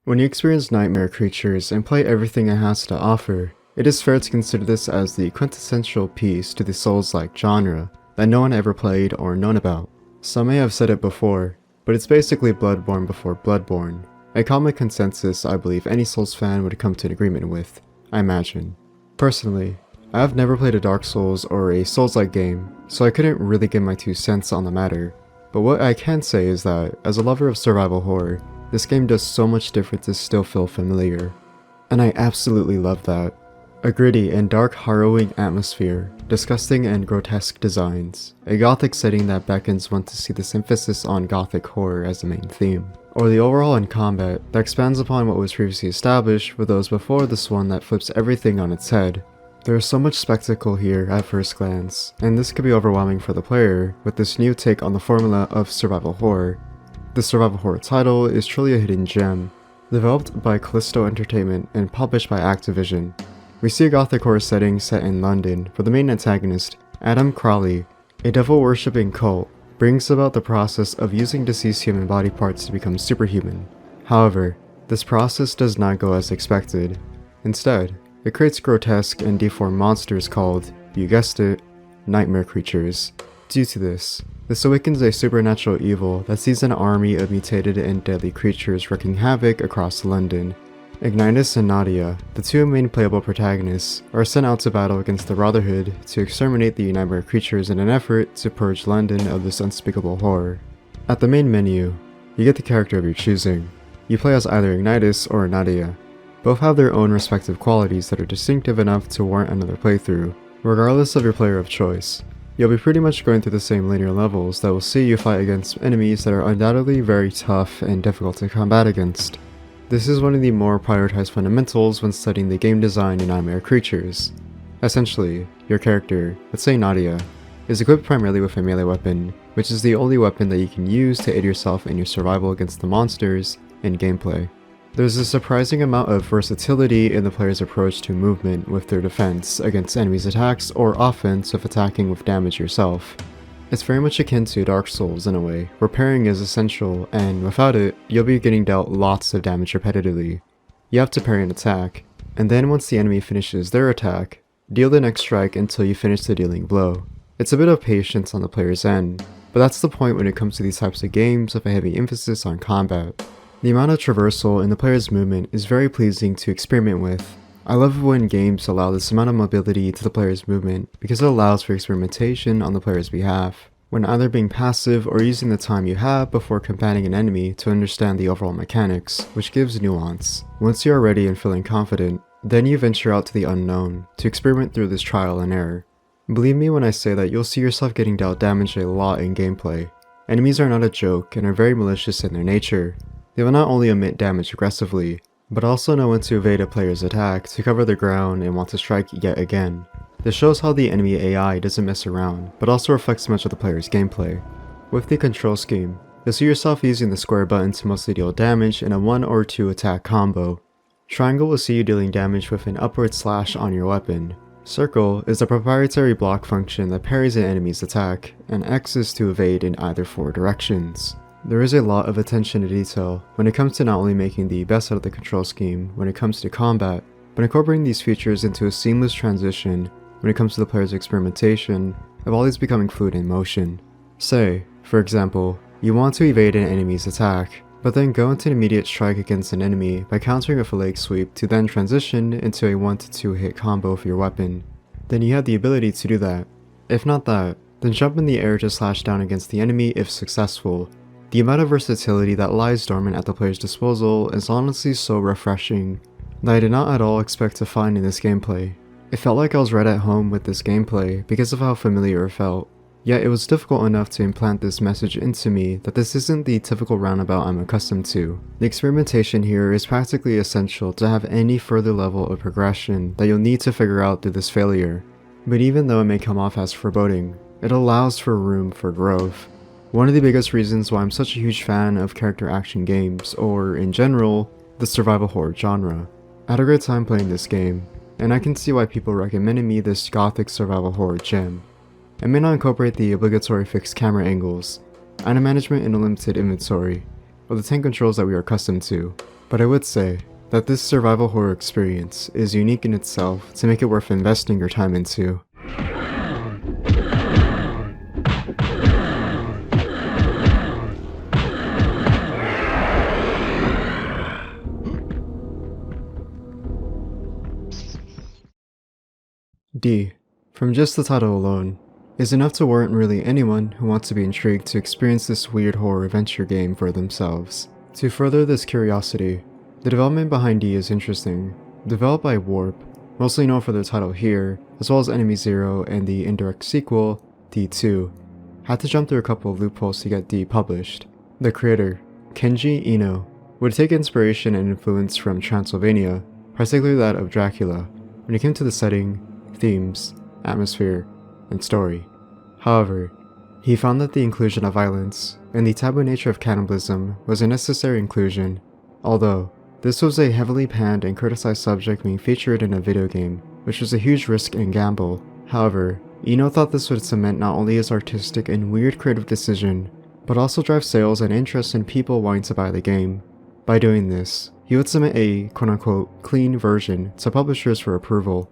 When you experience nightmare creatures and play everything it has to offer, it is fair to consider this as the quintessential piece to the Souls-like genre that no one ever played or known about. Some may have said it before, but it's basically Bloodborne before Bloodborne, a common consensus I believe any Souls fan would come to an agreement with, I imagine. Personally, I have never played a Dark Souls or a Souls-like game, so I couldn't really give my 2 cents on the matter, but what I can say is that, as a lover of survival horror, this game does so much different to still feel familiar, and I absolutely love that. A gritty and dark harrowing atmosphere, disgusting and grotesque designs, a gothic setting that beckons one to see this emphasis on gothic horror as the main theme, or the overhaul in combat that expands upon what was previously established with those before this one that flips everything on its head. There is so much spectacle here at first glance, and this could be overwhelming for the player with this new take on the formula of survival horror. The survival horror title is truly a hidden gem, developed by Callisto Entertainment and published by Activision. We see a gothic horror setting set in London where the main antagonist, Adam Crowley, a devil-worshipping cult, brings about the process of using deceased human body parts to become superhuman. However, this process does not go as expected. Instead, it creates grotesque and deformed monsters called, you guessed it, nightmare creatures. Due to this awakens a supernatural evil that sees an army of mutated and deadly creatures wreaking havoc across London. Ignitus and Nadia, the 2 main playable protagonists, are sent out to battle against the Brotherhood to exterminate the nightmare creatures in an effort to purge London of this unspeakable horror. At the main menu, you get the character of your choosing. You play as either Ignitus or Nadia. Both have their own respective qualities that are distinctive enough to warrant another playthrough, regardless of your player of choice. You'll be pretty much going through the same linear levels that will see you fight against enemies that are undoubtedly very tough and difficult to combat against. This is one of the more prioritized fundamentals when studying the game design in nightmare creatures. Essentially, your character, let's say Nadia, is equipped primarily with a melee weapon, which is the only weapon that you can use to aid yourself in your survival against the monsters in gameplay. There's a surprising amount of versatility in the player's approach to movement with their defense against enemies' attacks or offense if attacking with damage yourself. It's very much akin to Dark Souls in a way, where parrying is essential, and without it, you'll be getting dealt lots of damage repetitively. You have to parry an attack, and then once the enemy finishes their attack, deal the next strike until you finish the dealing blow. It's a bit of patience on the player's end, but that's the point when it comes to these types of games with a heavy emphasis on combat. The amount of traversal in the player's movement is very pleasing to experiment with. I love when games allow this amount of mobility to the player's movement because it allows for experimentation on the player's behalf, when either being passive or using the time you have before combating an enemy to understand the overall mechanics, which gives nuance. Once you are ready and feeling confident, then you venture out to the unknown to experiment through this trial and error. Believe me when I say that you'll see yourself getting dealt damage a lot in gameplay. Enemies are not a joke and are very malicious in their nature. They will not only emit damage aggressively, but also know when to evade a player's attack to cover their ground and want to strike yet again. This shows how the enemy AI doesn't mess around, but also reflects much of the player's gameplay. With the control scheme, you'll see yourself using the square button to mostly deal damage in a 1 or 2 attack combo. Triangle will see you dealing damage with an upward slash on your weapon. Circle is a proprietary block function that parries an enemy's attack, and X is to evade in either 4 directions. There is a lot of attention to detail when it comes to not only making the best out of the control scheme when it comes to combat, but incorporating these features into a seamless transition when it comes to the player's experimentation of all these becoming fluid in motion. Say, for example, you want to evade an enemy's attack, but then go into an immediate strike against an enemy by countering with a leg sweep to then transition into a 1 to 2 hit combo with your weapon. Then you have the ability to do that. If not that, then jump in the air to slash down against the enemy if successful. The amount of versatility that lies dormant at the player's disposal is honestly so refreshing that I did not at all expect to find in this gameplay. It felt like I was right at home with this gameplay because of how familiar it felt, yet it was difficult enough to implant this message into me that this isn't the typical roundabout I'm accustomed to. The experimentation here is practically essential to have any further level of progression that you'll need to figure out through this failure, but even though it may come off as foreboding, it allows for room for growth. One of the biggest reasons why I'm such a huge fan of character action games, or in general, the survival horror genre. I had a great time playing this game, and I can see why people recommended me this gothic survival horror gem. It may not incorporate the obligatory fixed camera angles, item management and a limited inventory, or the tank controls that we are accustomed to, but I would say that this survival horror experience is unique in itself to make it worth investing your time into. D, from just the title alone, is enough to warrant really anyone who wants to be intrigued to experience this weird horror adventure game for themselves. To further this curiosity, the development behind D is interesting. Developed by Warp, mostly known for their title here, as well as Enemy Zero and the indirect sequel, D2, had to jump through a couple of loopholes to get D published. The creator, Kenji Ino, would take inspiration and influence from Transylvania, particularly that of Dracula, when it came to the setting, themes, atmosphere, and story. However, he found that the inclusion of violence and the taboo nature of cannibalism was a necessary inclusion, although this was a heavily panned and criticized subject being featured in a video game, which was a huge risk and gamble. However, Ino thought this would cement not only his artistic and weird creative decision, but also drive sales and interest in people wanting to buy the game. By doing this, he would submit a quote-unquote clean version to publishers for approval,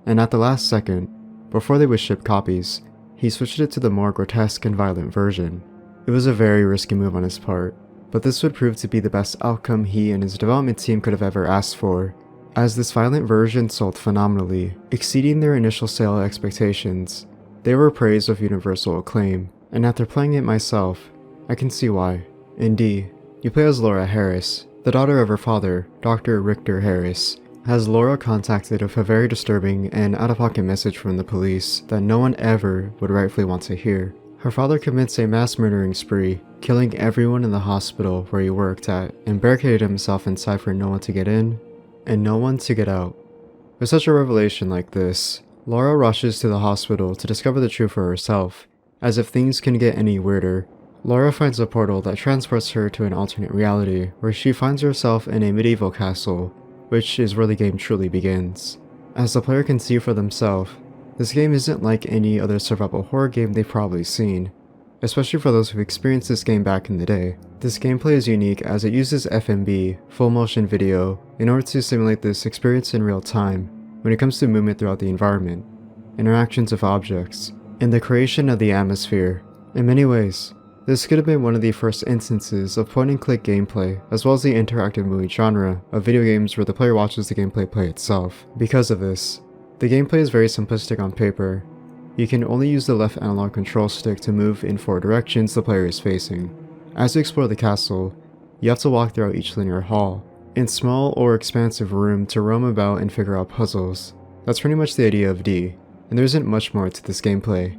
and at the last second, before they would ship copies, he switched it to the more grotesque and violent version. It was a very risky move on his part, but this would prove to be the best outcome he and his development team could have ever asked for, as this violent version sold phenomenally, exceeding their initial sale expectations. They were praised with universal acclaim, and after playing it myself, I can see why. In D, you play as Laura Harris, the daughter of her father, Dr. Richter Harris, has Laura contacted with a very disturbing and out-of-pocket message from the police that no one ever would rightfully want to hear. Her father commits a mass murdering spree, killing everyone in the hospital where he worked at, and barricaded himself inside for no one to get in, and no one to get out. With such a revelation like this, Laura rushes to the hospital to discover the truth for herself. As if things can get any weirder, Laura finds a portal that transports her to an alternate reality, where she finds herself in a medieval castle, which is where the game truly begins. As the player can see for themselves, this game isn't like any other survival horror game they've probably seen, especially for those who've experienced this game back in the day. This gameplay is unique as it uses FMV, full motion video, in order to simulate this experience in real time when it comes to movement throughout the environment, interactions with objects, and the creation of the atmosphere. In many ways, this could have been one of the first instances of point-and-click gameplay, as well as the interactive movie genre of video games where the player watches the gameplay play itself. Because of this, the gameplay is very simplistic on paper. You can only use the left analog control stick to move in 4 directions the player is facing. As you explore the castle, you have to walk throughout each linear hall, in small or expansive room to roam about and figure out puzzles. That's pretty much the idea of D, and there isn't much more to this gameplay.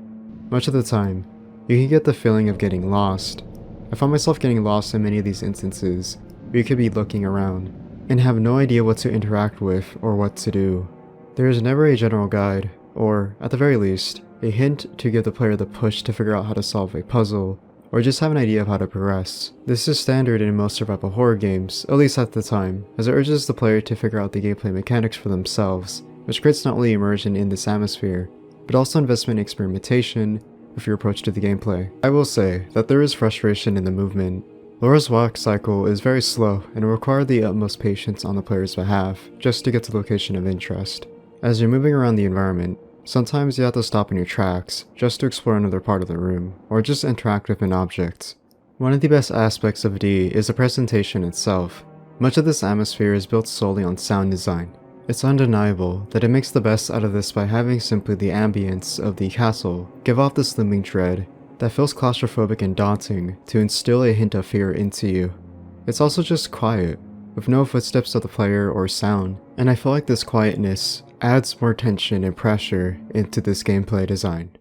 Much of the time, you can get the feeling of getting lost. I found myself getting lost in many of these instances, where you could be looking around, and have no idea what to interact with or what to do. There is never a general guide, or, at the very least, a hint to give the player the push to figure out how to solve a puzzle, or just have an idea of how to progress. This is standard in most survival horror games, at least at the time, as it urges the player to figure out the gameplay mechanics for themselves, which creates not only immersion in this atmosphere, but also investment and experimentation with your approach to the gameplay. I will say that there is frustration in the movement. Laura's walk cycle is very slow and will require the utmost patience on the player's behalf just to get to the location of interest. As you're moving around the environment, sometimes you have to stop in your tracks just to explore another part of the room, or just interact with an object. One of the best aspects of D is the presentation itself. Much of this atmosphere is built solely on sound design. It's undeniable that it makes the best out of this by having simply the ambience of the castle give off this looming dread that feels claustrophobic and daunting to instill a hint of fear into you. It's also just quiet, with no footsteps of the player or sound, and I feel like this quietness adds more tension and pressure into this gameplay design.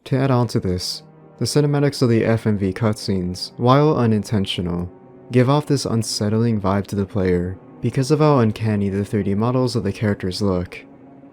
To add on to this, The cinematics of the FMV cutscenes, while unintentional, give off this unsettling vibe to the player because of how uncanny the 3D models of the characters look.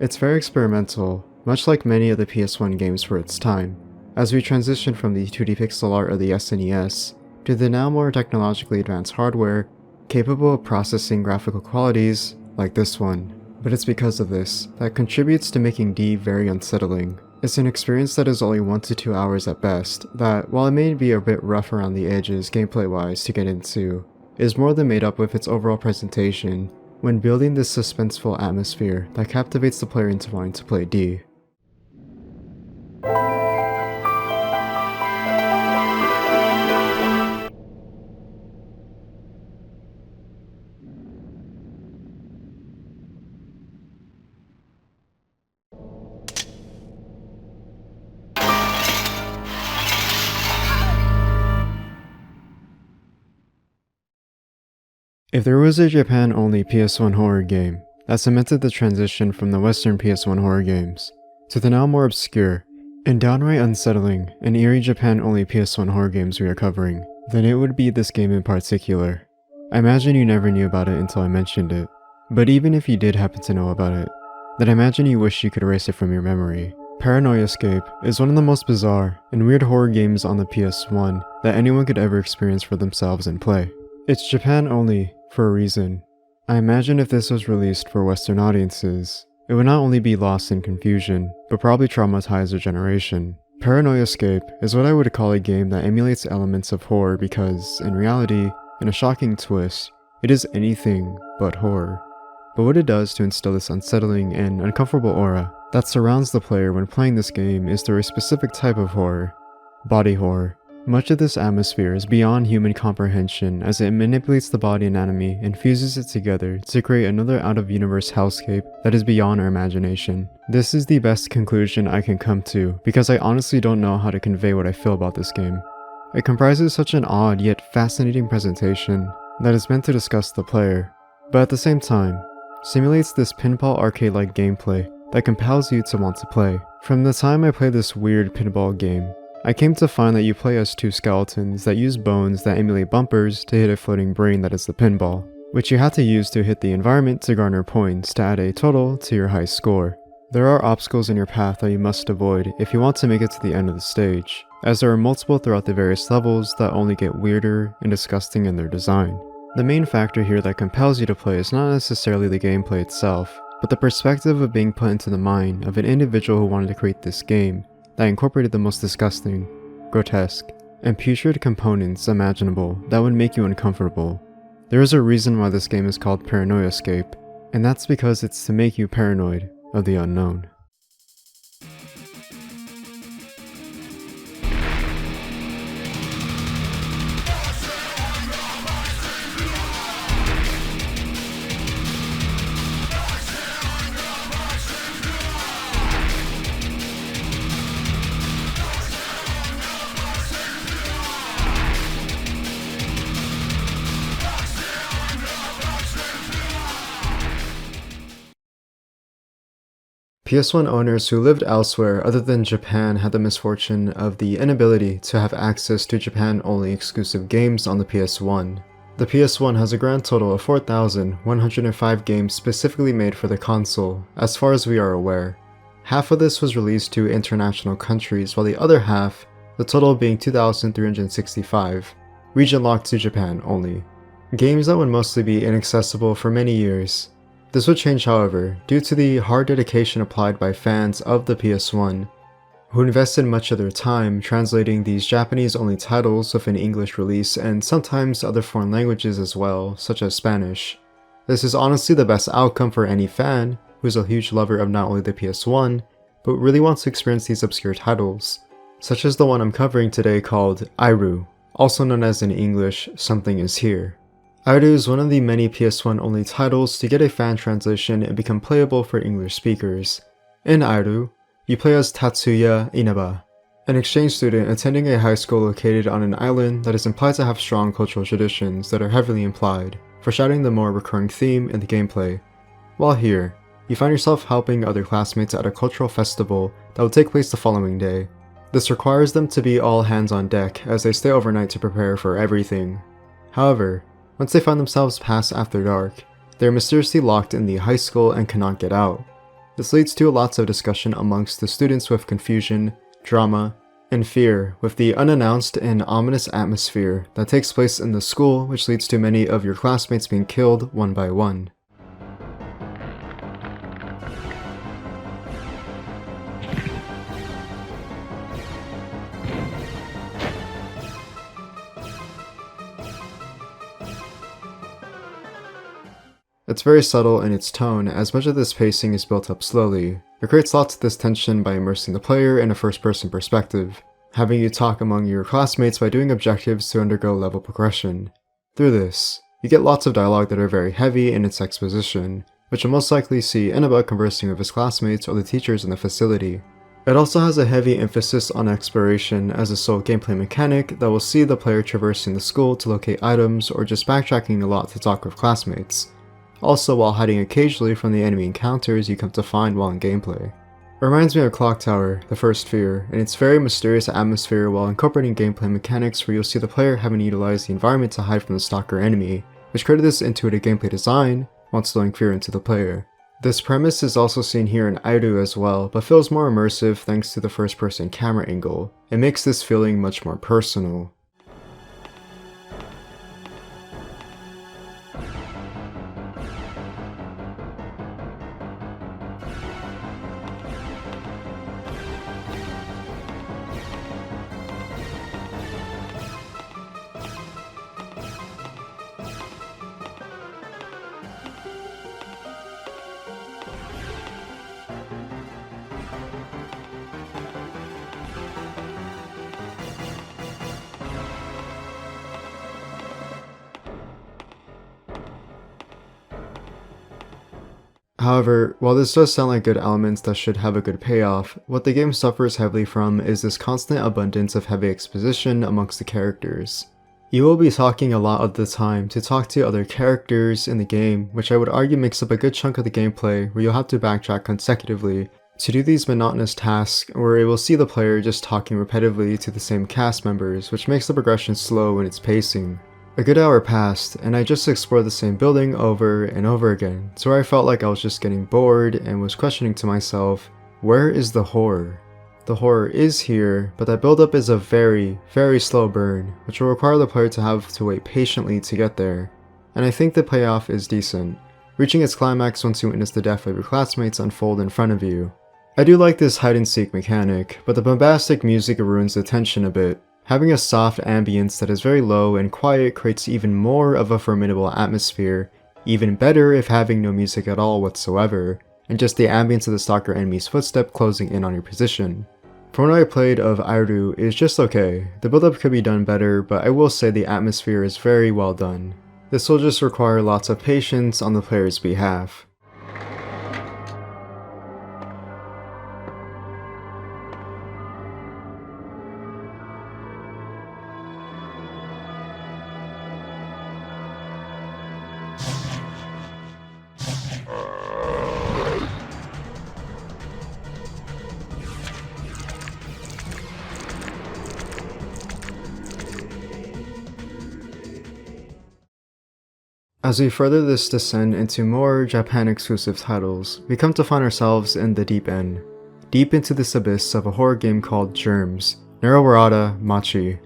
It's very experimental, much like many of the PS1 games for its time, as we transition from the 2D pixel art of the SNES to the now more technologically advanced hardware capable of processing graphical qualities like this one. But it's because of this that contributes to making D very unsettling. It's an experience that is only 1 to 2 hours at best, that, while it may be a bit rough around the edges gameplay-wise to get into, is more than made up with its overall presentation when building this suspenseful atmosphere that captivates the player into wanting to play D. If there was a Japan-only PS1 horror game that cemented the transition from the Western PS1 horror games to the now more obscure and downright unsettling and eerie Japan-only PS1 horror games we are covering, then it would be this game in particular. I imagine you never knew about it until I mentioned it, but even if you did happen to know about it, then I imagine you wish you could erase it from your memory. Paranoiascape is one of the most bizarre and weird horror games on the PS1 that anyone could ever experience for themselves and play. It's Japan only, for a reason. I imagine if this was released for Western audiences, it would not only be lost in confusion, but probably traumatize a generation. Paranoiascape is what I would call a game that emulates elements of horror because, in reality, in a shocking twist, it is anything but horror. But what it does to instill this unsettling and uncomfortable aura that surrounds the player when playing this game is through a specific type of horror: body horror. Much of this atmosphere is beyond human comprehension as it manipulates the body anatomy and fuses it together to create another out-of-universe hellscape that is beyond our imagination. This is the best conclusion I can come to because I honestly don't know how to convey what I feel about this game. It comprises such an odd yet fascinating presentation that is meant to disgust the player, but at the same time, simulates this pinball arcade-like gameplay that compels you to want to play. From the time I played this weird pinball game, I came to find that you play as two skeletons that use bones that emulate bumpers to hit a floating brain that is the pinball, which you have to use to hit the environment to garner points to add a total to your high score. There are obstacles in your path that you must avoid if you want to make it to the end of the stage, as there are multiple throughout the various levels that only get weirder and disgusting in their design. The main factor here that compels you to play is not necessarily the gameplay itself, but the perspective of being put into the mind of an individual who wanted to create this game that incorporated the most disgusting, grotesque, and putrid components imaginable that would make you uncomfortable. There is a reason why this game is called Paranoiascape, and that's because it's to make you paranoid of the unknown. PS1 owners who lived elsewhere other than Japan had the misfortune of the inability to have access to Japan-only exclusive games on the PS1. The PS1 has a grand total of 4,105 games specifically made for the console, as far as we are aware. Half of this was released to international countries, while the other half, the total being 2,365, region-locked to Japan only. Games that would mostly be inaccessible for many years. This would change, however, due to the hard dedication applied by fans of the PS1, who invested much of their time translating these Japanese-only titles with an English release and sometimes other foreign languages as well, such as Spanish. This is honestly the best outcome for any fan who is a huge lover of not only the PS1, but really wants to experience these obscure titles, such as the one I'm covering today called Iru, also known as in English, Something Is Here. Iru is one of the many PS1 only titles to get a fan translation and become playable for English speakers. In Iru, you play as Tatsuya Inaba, an exchange student attending a high school located on an island that is implied to have strong cultural traditions that are heavily implied, foreshadowing the more recurring theme in the gameplay. While here, you find yourself helping other classmates at a cultural festival that will take place the following day. This requires them to be all hands on deck as they stay overnight to prepare for everything. However, once they find themselves past after dark, they are mysteriously locked in the high school and cannot get out. This leads to lots of discussion amongst the students with confusion, drama, and fear with the unannounced and ominous atmosphere that takes place in the school, which leads to many of your classmates being killed one by one. It's very subtle in its tone, as much of this pacing is built up slowly. It creates lots of this tension by immersing the player in a first-person perspective, having you talk among your classmates by doing objectives to undergo level progression. Through this, you get lots of dialogue that are very heavy in its exposition, which you'll most likely see Inaba conversing with his classmates or the teachers in the facility. It also has a heavy emphasis on exploration as a sole gameplay mechanic that will see the player traversing the school to locate items or just backtracking a lot to talk with classmates. Also while hiding occasionally from the enemy encounters you come to find while in gameplay. It reminds me of Clock Tower, the first Fear, and its very mysterious atmosphere while incorporating gameplay mechanics where you'll see the player having utilized the environment to hide from the stalker enemy, which created this intuitive gameplay design while instilling fear into the player. This premise is also seen here in Airu as well, but feels more immersive thanks to the first person camera angle. It makes this feeling much more personal. However, while this does sound like good elements that should have a good payoff, what the game suffers heavily from is this constant abundance of heavy exposition amongst the characters. You will be talking a lot of the time to talk to other characters in the game, which I would argue makes up a good chunk of the gameplay where you'll have to backtrack consecutively to do these monotonous tasks where it will see the player just talking repetitively to the same cast members, which makes the progression slow in its pacing. A good hour passed, and I just explored the same building over and over again, to where I felt like I was just getting bored and was questioning to myself, where is the horror? The horror is here, but that build-up is a very, very slow burn, which will require the player to have to wait patiently to get there. And I think the payoff is decent, reaching its climax once you witness the death of your classmates unfold in front of you. I do like this hide-and-seek mechanic, but the bombastic music ruins the tension a bit. Having a soft ambience that is very low and quiet creates even more of a formidable atmosphere, even better if having no music at all whatsoever, and just the ambience of the stalker enemy's footstep closing in on your position. From what I played of Airu is just okay. The build-up could be done better, but I will say the atmosphere is very well done. This will just require lots of patience on the player's behalf. As we further this descent into more Japan-exclusive titles, we come to find ourselves in the deep end, deep into this abyss of a horror game called Germs, Nerawareta, Machi,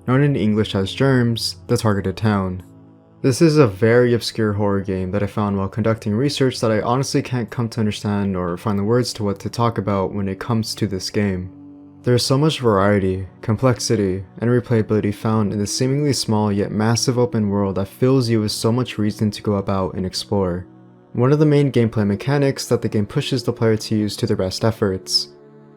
known in English as Germs, the Targeted Town. This is a very obscure horror game that I found while conducting research that I honestly can't come to understand or find the words to what to talk about when it comes to this game. There is so much variety, complexity, and replayability found in this seemingly small yet massive open world that fills you with so much reason to go about and explore. One of the main gameplay mechanics that the game pushes the player to use to their best efforts.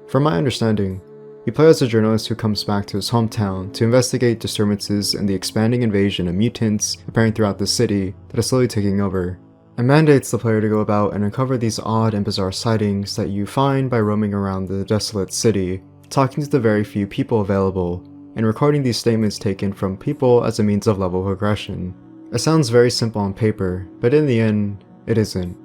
From my understanding, you play as a journalist who comes back to his hometown to investigate disturbances in the expanding invasion of mutants appearing throughout the city that is slowly taking over, and mandates the player to go about and uncover these odd and bizarre sightings that you find by roaming around the desolate city, talking to the very few people available, and recording these statements taken from people as a means of level progression. It sounds very simple on paper, but in the end, it isn't.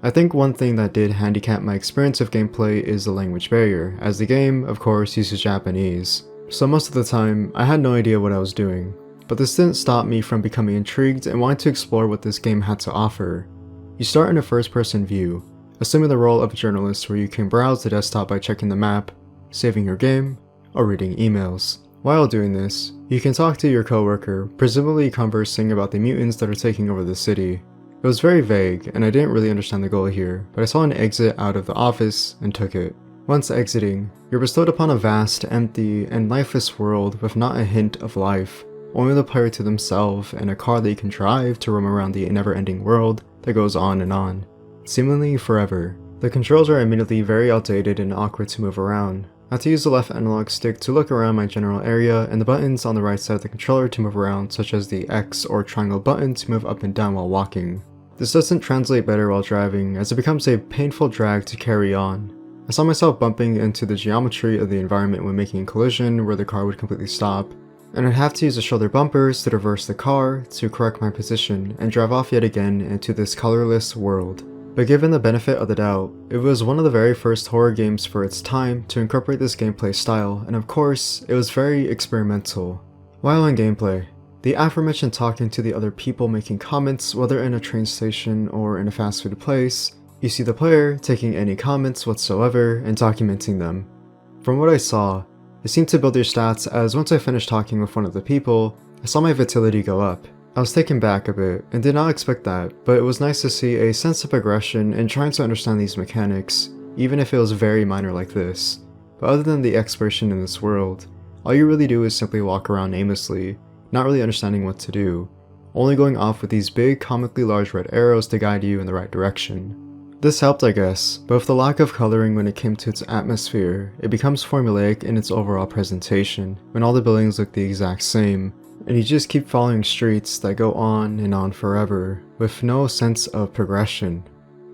I think one thing that did handicap my experience of gameplay is the language barrier, as the game, of course, uses Japanese. So most of the time, I had no idea what I was doing. But this didn't stop me from becoming intrigued and wanting to explore what this game had to offer. You start in a first-person view, assuming the role of a journalist where you can browse the desktop by checking the map, saving your game, or reading emails. While doing this, you can talk to your coworker, presumably conversing about the mutants that are taking over the city. It was very vague, and I didn't really understand the goal here, but I saw an exit out of the office and took it. Once exiting, you're bestowed upon a vast, empty, and lifeless world with not a hint of life, only the player to themselves and a car they can drive to roam around the never-ending world that goes on, seemingly forever. The controls are immediately very outdated and awkward to move around. I had to use the left analog stick to look around my general area and the buttons on the right side of the controller to move around, such as the X or triangle button to move up and down while walking. This doesn't translate better while driving, as it becomes a painful drag to carry on. I saw myself bumping into the geometry of the environment when making a collision where the car would completely stop, and I'd have to use the shoulder bumpers to reverse the car to correct my position and drive off yet again into this colorless world. But given the benefit of the doubt, it was one of the very first horror games for its time to incorporate this gameplay style, and of course, it was very experimental. While in gameplay, the aforementioned talking to the other people making comments, whether in a train station or in a fast food place, you see the player taking any comments whatsoever and documenting them. From what I saw, it seemed to build your stats as once I finished talking with one of the people, I saw my vitality go up. I was taken back a bit and did not expect that, but it was nice to see a sense of progression in trying to understand these mechanics, even if it was very minor like this. But other than the exploration in this world, all you really do is simply walk around aimlessly, not really understanding what to do, only going off with these big comically large red arrows to guide you in the right direction. This helped, I guess, but with the lack of coloring when it came to its atmosphere, it becomes formulaic in its overall presentation, when all the buildings look the exact same, and you just keep following streets that go on and on forever, with no sense of progression.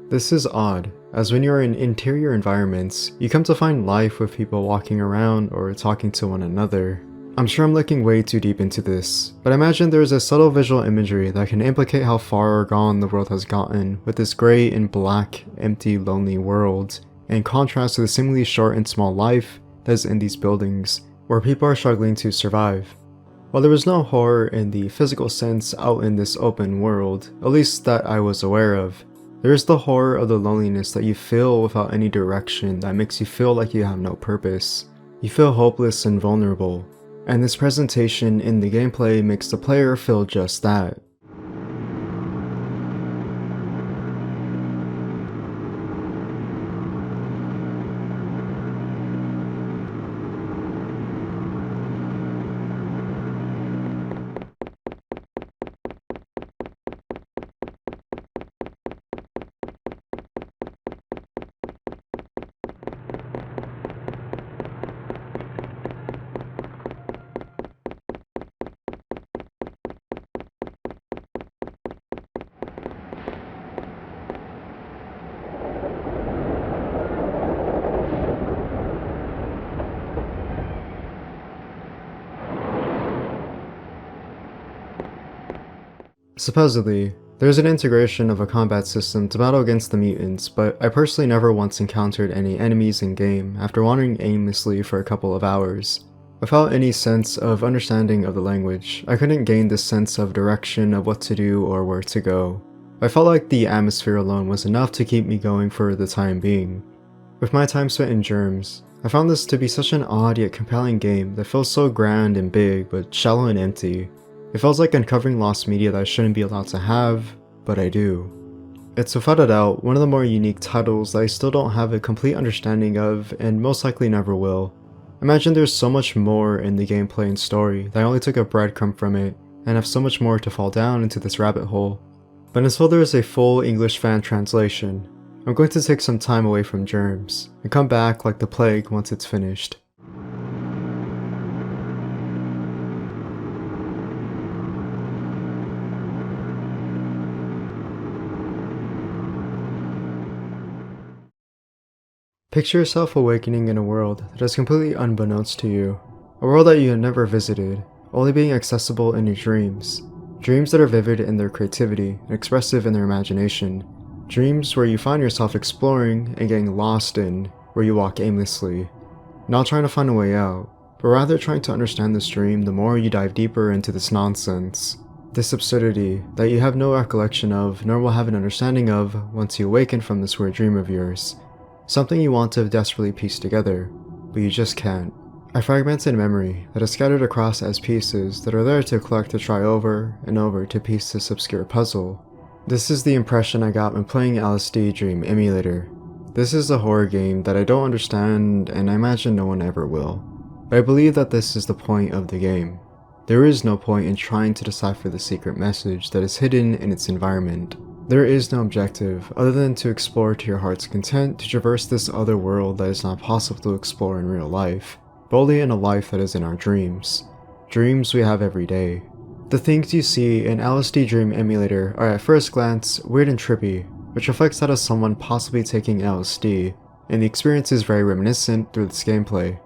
This is odd, as when you're in interior environments, you come to find life with people walking around or talking to one another. I'm sure I'm looking way too deep into this, but I imagine there is a subtle visual imagery that can implicate how far or gone the world has gotten with this grey and black, empty, lonely world, in contrast to the seemingly short and small life that is in these buildings, where people are struggling to survive. While there was no horror in the physical sense out in this open world, at least that I was aware of, there is the horror of the loneliness that you feel without any direction that makes you feel like you have no purpose. You feel hopeless and vulnerable, and this presentation in the gameplay makes the player feel just that. Supposedly, there's an integration of a combat system to battle against the mutants, but I personally never once encountered any enemies in-game after wandering aimlessly for a couple of hours. Without any sense of understanding of the language, I couldn't gain this sense of direction of what to do or where to go. I felt like the atmosphere alone was enough to keep me going for the time being. With my time spent in Germs, I found this to be such an odd yet compelling game that feels so grand and big but shallow and empty. It feels like uncovering lost media that I shouldn't be allowed to have, but I do. It's without a doubt one of the more unique titles that I still don't have a complete understanding of and most likely never will. Imagine there's so much more in the gameplay and story that I only took a breadcrumb from it and have so much more to fall down into this rabbit hole. But until there is a full English fan translation, I'm going to take some time away from Germs and come back like the plague once it's finished. Picture yourself awakening in a world that is completely unbeknownst to you. A world that you have never visited, only being accessible in your dreams. Dreams that are vivid in their creativity and expressive in their imagination. Dreams where you find yourself exploring and getting lost in, where you walk aimlessly, not trying to find a way out, but rather trying to understand this dream the more you dive deeper into this nonsense. This absurdity that you have no recollection of nor will have an understanding of once you awaken from this weird dream of yours. Something you want to desperately piece together, but you just can't. A fragmented memory that is scattered across as pieces that are there to collect to try over and over to piece this obscure puzzle. This is the impression I got when playing LSD Dream Emulator. This is a horror game that I don't understand and I imagine no one ever will. But I believe that this is the point of the game. There is no point in trying to decipher the secret message that is hidden in its environment. There is no objective other than to explore to your heart's content to traverse this other world that is not possible to explore in real life, but only in a life that is in our dreams. Dreams we have every day. The things you see in LSD Dream Emulator are at first glance weird and trippy, which reflects that of someone possibly taking LSD, and the experience is very reminiscent through this gameplay.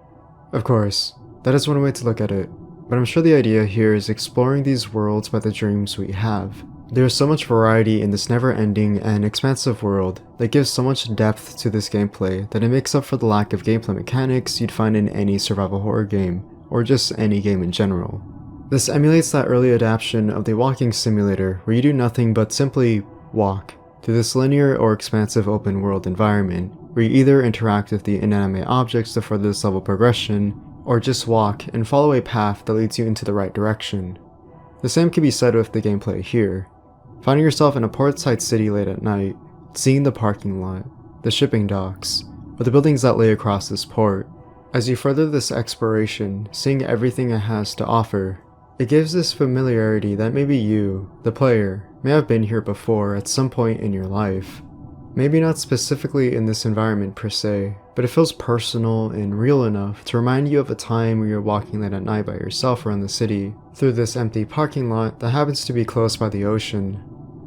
Of course, that is one way to look at it, but I'm sure the idea here is exploring these worlds by the dreams we have. There is so much variety in this never-ending and expansive world that gives so much depth to this gameplay that it makes up for the lack of gameplay mechanics you'd find in any survival horror game, or just any game in general. This emulates that early adaptation of the walking simulator where you do nothing but simply walk through this linear or expansive open world environment where you either interact with the inanimate objects to further this level progression, or just walk and follow a path that leads you into the right direction. The same can be said with the gameplay here. Finding yourself in a portside city late at night, seeing the parking lot, the shipping docks, or the buildings that lay across this port. As you further this exploration, seeing everything it has to offer, it gives this familiarity that maybe you, the player, may have been here before at some point in your life. Maybe not specifically in this environment per se, but it feels personal and real enough to remind you of a time where you're walking late at night by yourself around the city, through this empty parking lot that happens to be close by the ocean.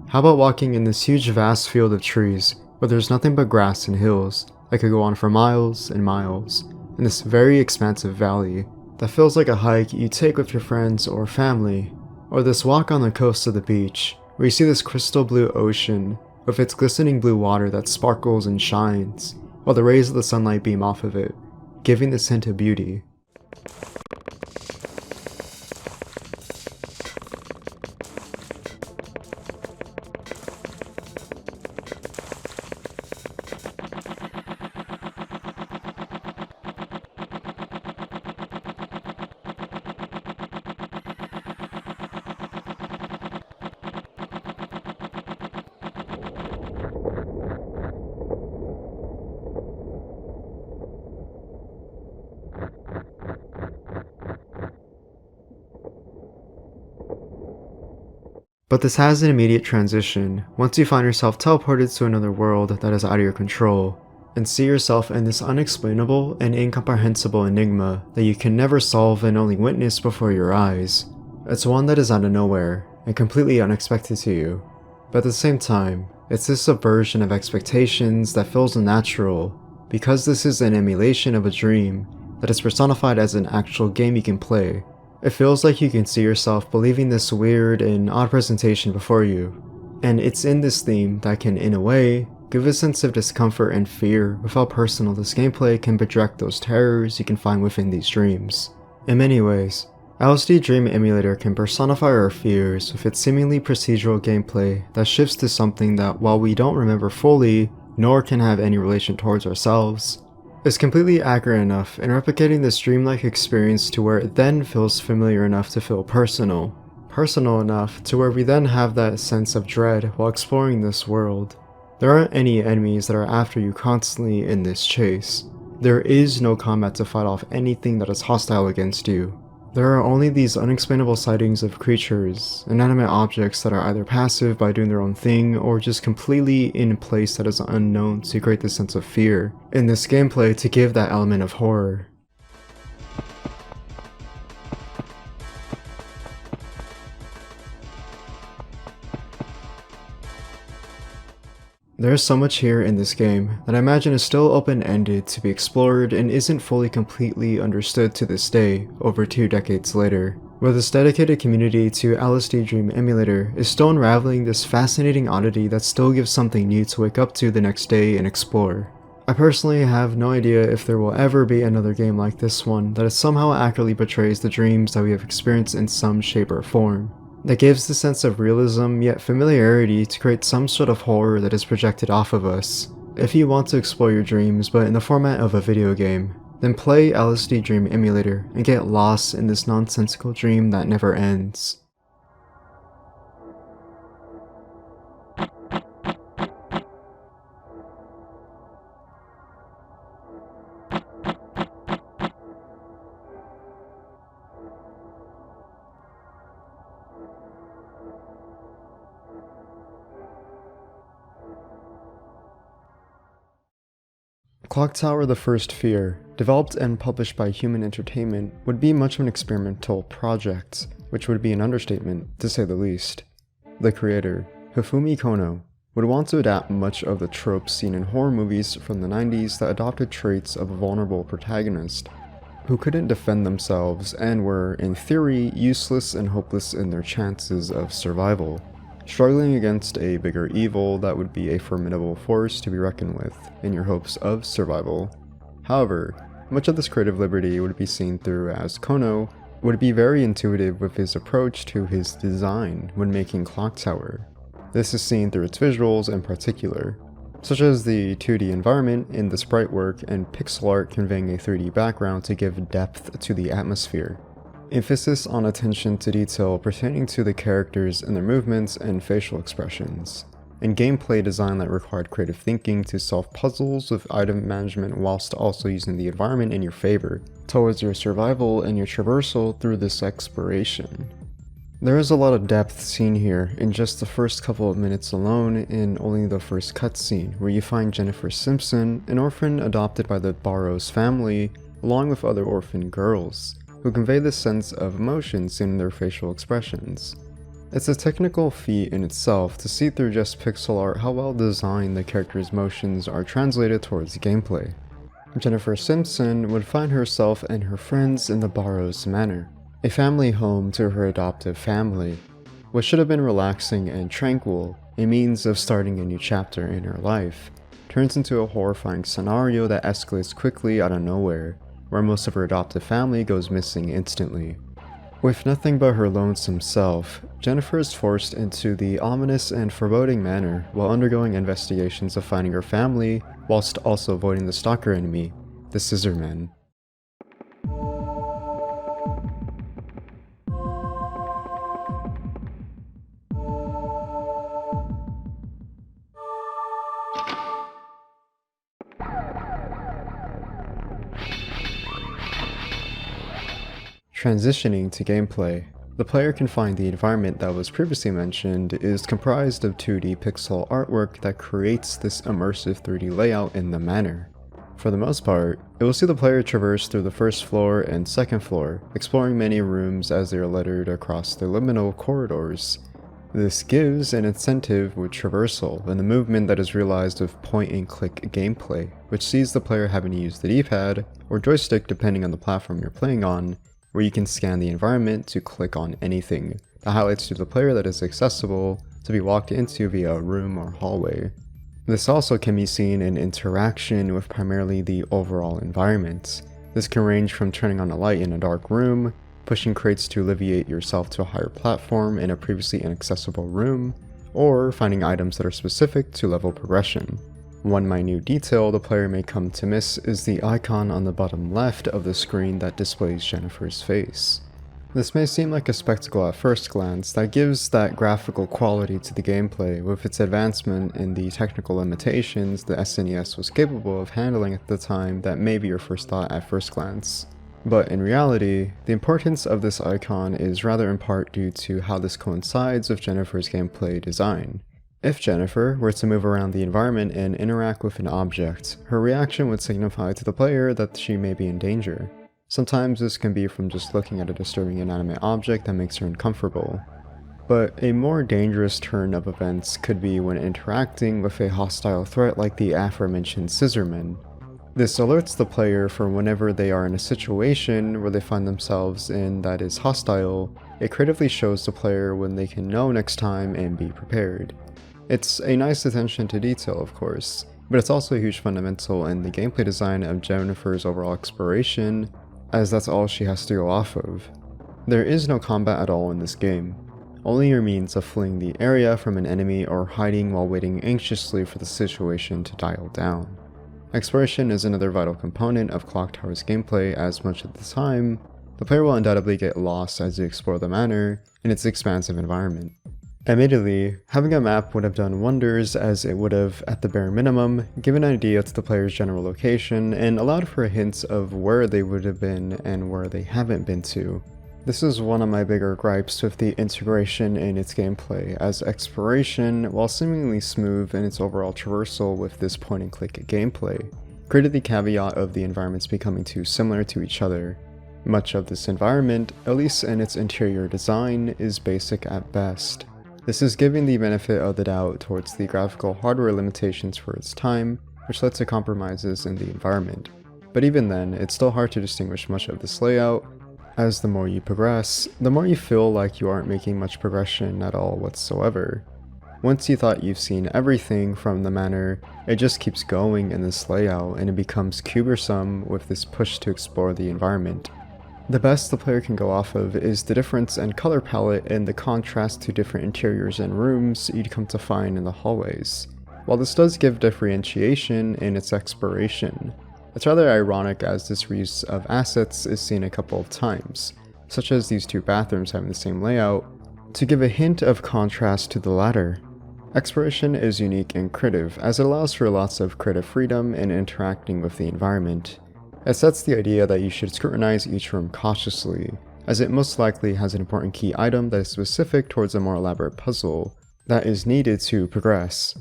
How about walking in this huge vast field of trees, where there's nothing but grass and hills, that could go on for miles and miles, in this very expansive valley, that feels like a hike you take with your friends or family, or this walk on the coast of the beach, where you see this crystal blue ocean, with its glistening blue water that sparkles and shines, while the rays of the sunlight beam off of it, giving this hint of beauty. But this has an immediate transition once you find yourself teleported to another world that is out of your control, and see yourself in this unexplainable and incomprehensible enigma that you can never solve and only witness before your eyes. It's one that is out of nowhere and completely unexpected to you, but at the same time, it's this subversion of expectations that feels unnatural, because this is an emulation of a dream that is personified as an actual game you can play. It feels like you can see yourself believing this weird and odd presentation before you, and it's in this theme that can, in a way, give a sense of discomfort and fear with how personal this gameplay can project those terrors you can find within these dreams. In many ways, LSD Dream Emulator can personify our fears with its seemingly procedural gameplay that shifts to something that, while we don't remember fully, nor can have any relation towards ourselves, is completely accurate enough in replicating this dreamlike experience to where it then feels familiar enough to feel personal. Personal enough to where we then have that sense of dread while exploring this world. There aren't any enemies that are after you constantly in this chase. There is no combat to fight off anything that is hostile against you. There are only these unexplainable sightings of creatures, inanimate objects that are either passive by doing their own thing or just completely in a place that is unknown to create this sense of fear in this gameplay to give that element of horror. There is so much here in this game that I imagine is still open-ended to be explored and isn't fully completely understood to this day, over 2 decades later. where this dedicated community to LSD Dream Emulator is still unraveling this fascinating oddity that still gives something new to wake up to the next day and explore. I personally have no idea if there will ever be another game like this one that somehow accurately portrays the dreams that we have experienced in some shape or form, that gives the sense of realism yet familiarity to create some sort of horror that is projected off of us. If you want to explore your dreams but in the format of a video game, then play LSD Dream Emulator and get lost in this nonsensical dream that never ends. Clock Tower: The First Fear, developed and published by Human Entertainment, would be much of an experimental project, which would be an understatement, to say the least. The creator, Hifumi Kono, would want to adapt much of the tropes seen in horror movies from the 90s that adopted traits of a vulnerable protagonist, who couldn't defend themselves and were, in theory, useless and hopeless in their chances of survival, struggling against a bigger evil that would be a formidable force to be reckoned with in your hopes of survival. However, much of this creative liberty would be seen through as Kono would be very intuitive with his approach to his design when making Clock Tower. This is seen through its visuals in particular, such as the 2D environment in the sprite work and pixel art conveying a 3D background to give depth to the atmosphere. Emphasis on attention to detail pertaining to the characters and their movements and facial expressions, and gameplay design that required creative thinking to solve puzzles with item management whilst also using the environment in your favor towards your survival and your traversal through this exploration. There is a lot of depth seen here in just the first couple of minutes alone in only the first cutscene, where you find Jennifer Simpson, an orphan adopted by the Barrows family, along with other orphan girls, who convey this sense of emotion seen in their facial expressions. It's a technical feat in itself to see through just pixel art how well designed the characters' motions are translated towards gameplay. Jennifer Simpson would find herself and her friends in the Barrows Manor, a family home to her adoptive family. What should have been relaxing and tranquil, a means of starting a new chapter in her life, turns into a horrifying scenario that escalates quickly out of nowhere, where most of her adoptive family goes missing instantly. With nothing but her lonesome self, Jennifer is forced into the ominous and foreboding manor while undergoing investigations of finding her family, whilst also avoiding the stalker enemy, the Scissorman. Transitioning to gameplay, the player can find the environment that was previously mentioned is comprised of 2D pixel artwork that creates this immersive 3D layout in the manor. For the most part, it will see the player traverse through the first floor and second floor, exploring many rooms as they are lettered across the liminal corridors. This gives an incentive with traversal and the movement that is realized with point-and-click gameplay, which sees the player having to use the D-pad or joystick depending on the platform you're playing on, where you can scan the environment to click on anything that highlights to the player that is accessible to be walked into via a room or hallway. This also can be seen in interaction with primarily the overall environment. This can range from turning on a light in a dark room, pushing crates to alleviate yourself to a higher platform in a previously inaccessible room, or finding items that are specific to level progression. One minute detail the player may come to miss is the icon on the bottom left of the screen that displays Jennifer's face. This may seem like a spectacle at first glance that gives that graphical quality to the gameplay with its advancement in the technical limitations the SNES was capable of handling at the time that may be your first thought at first glance. But in reality, the importance of this icon is rather in part due to how this coincides with Jennifer's gameplay design. If Jennifer were to move around the environment and interact with an object, her reaction would signify to the player that she may be in danger. Sometimes this can be from just looking at a disturbing inanimate object that makes her uncomfortable. But a more dangerous turn of events could be when interacting with a hostile threat like the aforementioned Scissorman. This alerts the player for whenever they are in a situation where they find themselves in that is hostile. It creatively shows the player when they can know next time and be prepared. It's a nice attention to detail, of course, but it's also a huge fundamental in the gameplay design of Jennifer's overall exploration, as that's all she has to go off of. There is no combat at all in this game, only your means of fleeing the area from an enemy or hiding while waiting anxiously for the situation to dial down. Exploration is another vital component of Clock Tower's gameplay, as much of the time, the player will undoubtedly get lost as you explore the manor in its expansive environment. Admittedly, having a map would have done wonders, as it would have, at the bare minimum, given an idea to the player's general location and allowed for hints of where they would have been and where they haven't been to. This is one of my bigger gripes with the integration in its gameplay, as exploration, while seemingly smooth in its overall traversal with this point-and-click gameplay, created the caveat of the environments becoming too similar to each other. Much of this environment, at least in its interior design, is basic at best. This is giving the benefit of the doubt towards the graphical hardware limitations for its time, which led to compromises in the environment. But even then, it's still hard to distinguish much of this layout, as the more you progress, the more you feel like you aren't making much progression at all whatsoever. Once you thought you've seen everything from the manor, it just keeps going in this layout and it becomes cumbersome with this push to explore the environment. The best the player can go off of is the difference in color palette and the contrast to different interiors and rooms you'd come to find in the hallways. While this does give differentiation in its exploration, it's rather ironic as this reuse of assets is seen a couple of times, such as these two bathrooms having the same layout, to give a hint of contrast to the latter. Exploration is unique and creative, as it allows for lots of creative freedom in interacting with the environment. It sets the idea that you should scrutinize each room cautiously, as it most likely has an important key item that is specific towards a more elaborate puzzle that is needed to progress.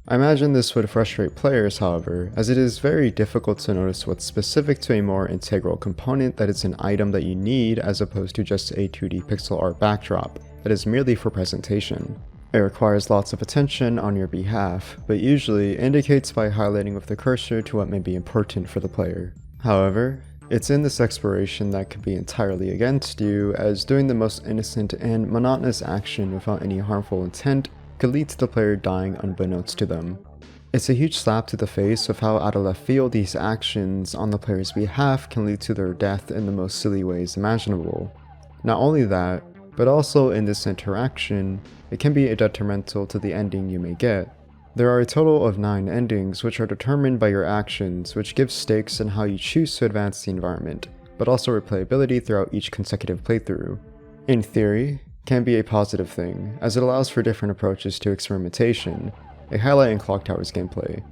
I imagine this would frustrate players, however, as it is very difficult to notice what's specific to a more integral component that is an item that you need as opposed to just a 2D pixel art backdrop that is merely for presentation. It requires lots of attention on your behalf, but usually indicates by highlighting with the cursor to what may be important for the player. However, it's in this exploration that could be entirely against you, as doing the most innocent and monotonous action without any harmful intent could lead to the player dying unbeknownst to them. It's a huge slap to the face of how out of left field these actions on the player's behalf can lead to their death in the most silly ways imaginable. Not only that, but also in this interaction, it can be detrimental to the ending you may get. There are a total of 9 endings which are determined by your actions, which gives stakes in how you choose to advance the environment, but also replayability throughout each consecutive playthrough. In theory, can be a positive thing, as it allows for different approaches to experimentation, a highlight in Clock Tower's gameplay.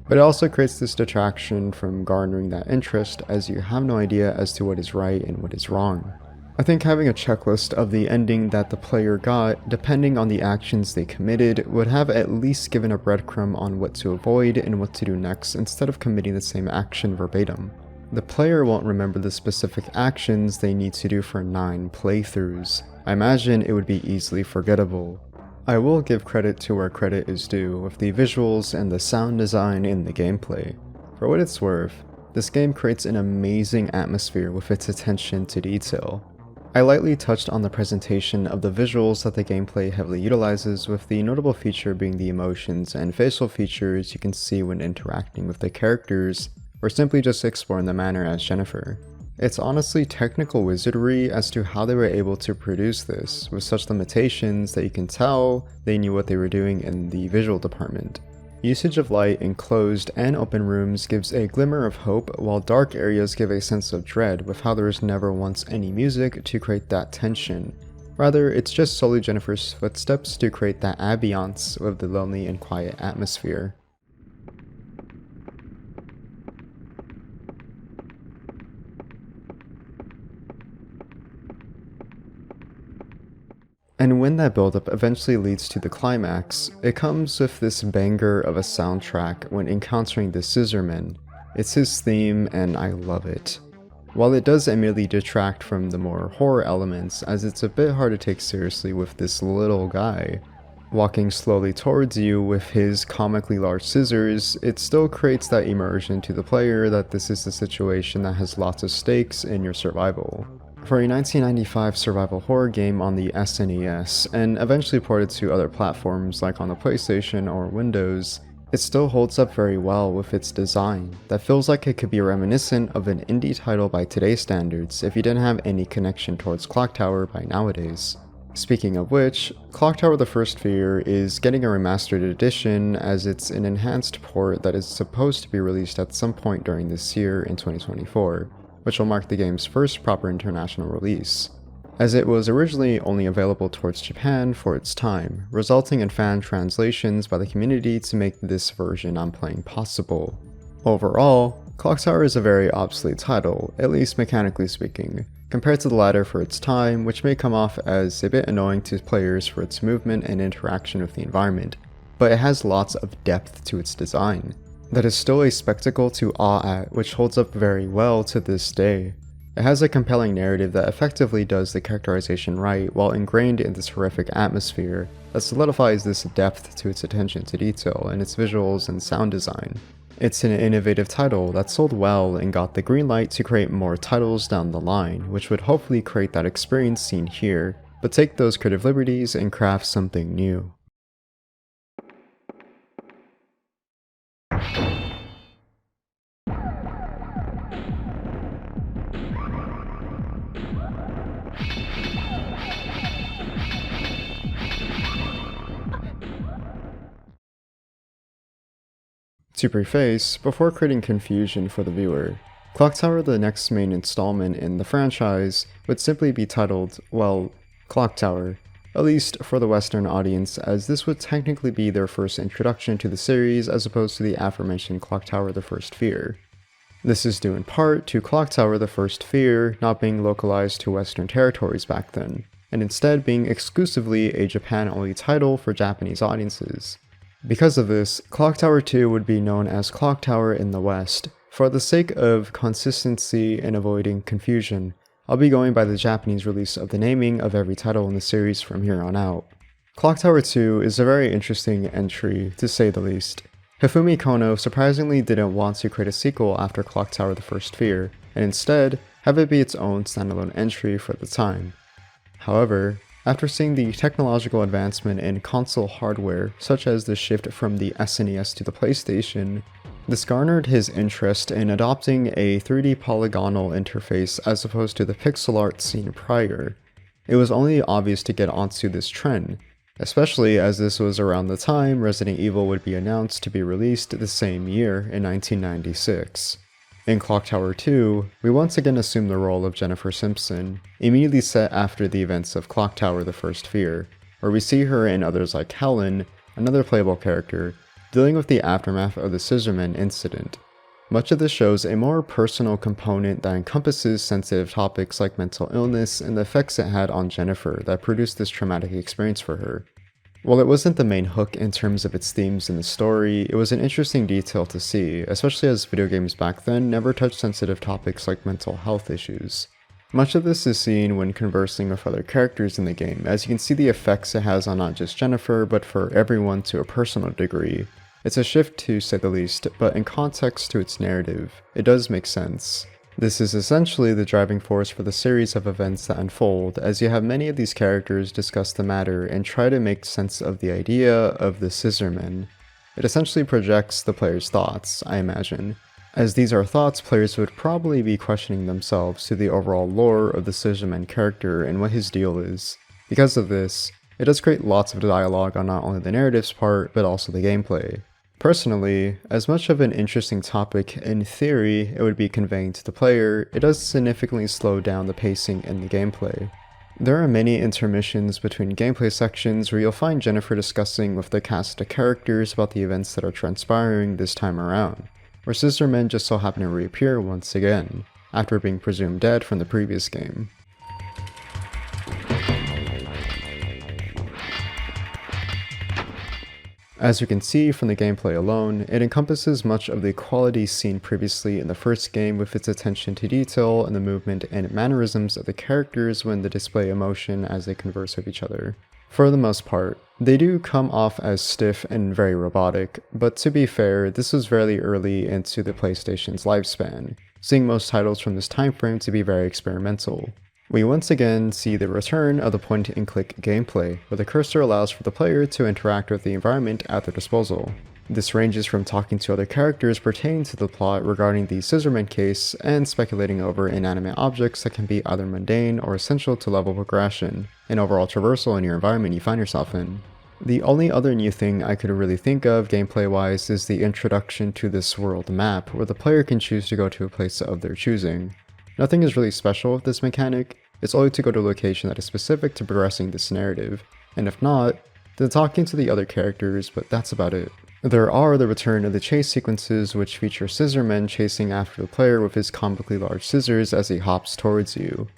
But it also creates this detraction from garnering that interest, as you have no idea as to what is right and what is wrong. I think having a checklist of the ending that the player got, depending on the actions they committed, would have at least given a breadcrumb on what to avoid and what to do next, instead of committing the same action verbatim. The player won't remember the specific actions they need to do for 9 playthroughs. I imagine it would be easily forgettable. I will give credit to where credit is due with the visuals and the sound design in the gameplay. For what it's worth, this game creates an amazing atmosphere with its attention to detail. I lightly touched on the presentation of the visuals that the gameplay heavily utilizes, with the notable feature being the emotions and facial features you can see when interacting with the characters, or simply just exploring the manor as Jennifer. It's honestly technical wizardry as to how they were able to produce this, with such limitations that you can tell they knew what they were doing in the visual department. Usage of light in closed and open rooms gives a glimmer of hope, while dark areas give a sense of dread with how there is never once any music to create that tension. Rather, it's just solely Jennifer's footsteps to create that ambiance of the lonely and quiet atmosphere. And when that buildup eventually leads to the climax, it comes with this banger of a soundtrack when encountering the Scissorman. It's his theme and I love it. While it does immediately detract from the more horror elements, as it's a bit hard to take seriously with this little guy, Walking slowly towards you with his comically large scissors, it still creates that immersion to the player that this is a situation that has lots of stakes in your survival. For a 1995 survival horror game on the SNES, and eventually ported to other platforms like on the PlayStation or Windows, it still holds up very well with its design that feels like it could be reminiscent of an indie title by today's standards if you didn't have any connection towards Clock Tower by nowadays. Speaking of which, Clock Tower The First Fear is getting a remastered edition as it's an enhanced port that is supposed to be released at some point during this year in 2024, which will mark the game's first proper international release, as it was originally only available towards Japan for its time, resulting in fan translations by the community to make this version I'm playing possible. Overall, Clock Tower is a very obsolete title, at least mechanically speaking, compared to the latter for its time, which may come off as a bit annoying to players for its movement and interaction with the environment, but it has lots of depth to its design that is still a spectacle to awe at, which holds up very well to this day. It has a compelling narrative that effectively does the characterization right while ingrained in this horrific atmosphere that solidifies this depth to its attention to detail in its visuals and sound design. It's an innovative title that sold well and got the green light to create more titles down the line, which would hopefully create that experience seen here, but take those creative liberties and craft something new. To preface, before creating confusion for the viewer, Clock Tower, the next main installment in the franchise, would simply be titled, well, Clock Tower, at least for the Western audience, as this would technically be their first introduction to the series as opposed to the aforementioned Clock Tower The First Fear. This is due in part to Clock Tower The First Fear not being localized to Western territories back then, and instead being exclusively a Japan-only title for Japanese audiences. Because of this, Clock Tower 2 would be known as Clock Tower in the West. For the sake of consistency and avoiding confusion, I'll be going by the Japanese release of the naming of every title in the series from here on out. Clock Tower 2 is a very interesting entry, to say the least. Hifumi Kono surprisingly didn't want to create a sequel after Clock Tower The First Fear, and instead have it be its own standalone entry for the time. However, after seeing the technological advancement in console hardware, such as the shift from the SNES to the PlayStation, this garnered his interest in adopting a 3D polygonal interface as opposed to the pixel art seen prior. It was only obvious to get onto this trend, especially as this was around the time Resident Evil would be announced to be released the same year in 1996. In Clock Tower 2, we once again assume the role of Jennifer Simpson, immediately set after the events of Clock Tower The First Fear, where we see her and others like Helen, another playable character, dealing with the aftermath of the Scissorman incident. Much of this shows a more personal component that encompasses sensitive topics like mental illness and the effects it had on Jennifer that produced this traumatic experience for her. While it wasn't the main hook in terms of its themes in the story, it was an interesting detail to see, especially as video games back then never touched sensitive topics like mental health issues. Much of this is seen when conversing with other characters in the game, as you can see the effects it has on not just Jennifer, but for everyone to a personal degree. It's a shift to say the least, but in context to its narrative, it does make sense. This is essentially the driving force for the series of events that unfold, as you have many of these characters discuss the matter and try to make sense of the idea of the Scissorman. It essentially projects the player's thoughts, I imagine, as these are thoughts players would probably be questioning themselves to the overall lore of the Scissorman character and what his deal is. Because of this, it does create lots of dialogue on not only the narrative's part, but also the gameplay. Personally, as much of an interesting topic in theory it would be conveying to the player, it does significantly slow down the pacing in the gameplay. There are many intermissions between gameplay sections where you'll find Jennifer discussing with the cast of characters about the events that are transpiring this time around, where Scissormen just so happen to reappear once again, after being presumed dead from the previous game. As you can see from the gameplay alone, it encompasses much of the quality seen previously in the first game with its attention to detail and the movement and mannerisms of the characters when they display emotion as they converse with each other. For the most part. They do come off as stiff and very robotic, but to be fair, this was very early into the PlayStation's lifespan, seeing most titles from this time frame to be very experimental. We once again see the return of the point-and-click gameplay, where the cursor allows for the player to interact with the environment at their disposal. This ranges from talking to other characters pertaining to the plot regarding the Scissorman case, and speculating over inanimate objects that can be either mundane or essential to level progression, and overall traversal in your environment you find yourself in. The only other new thing I could really think of gameplay-wise is the introduction to this world map, where the player can choose to go to a place of their choosing. Nothing is really special with this mechanic, it's only to go to a location that is specific to progressing this narrative, and if not, then talking to the other characters, but that's about it. There are the return of the chase sequences, which feature Scissorman chasing after the player with his comically large scissors as he hops towards you.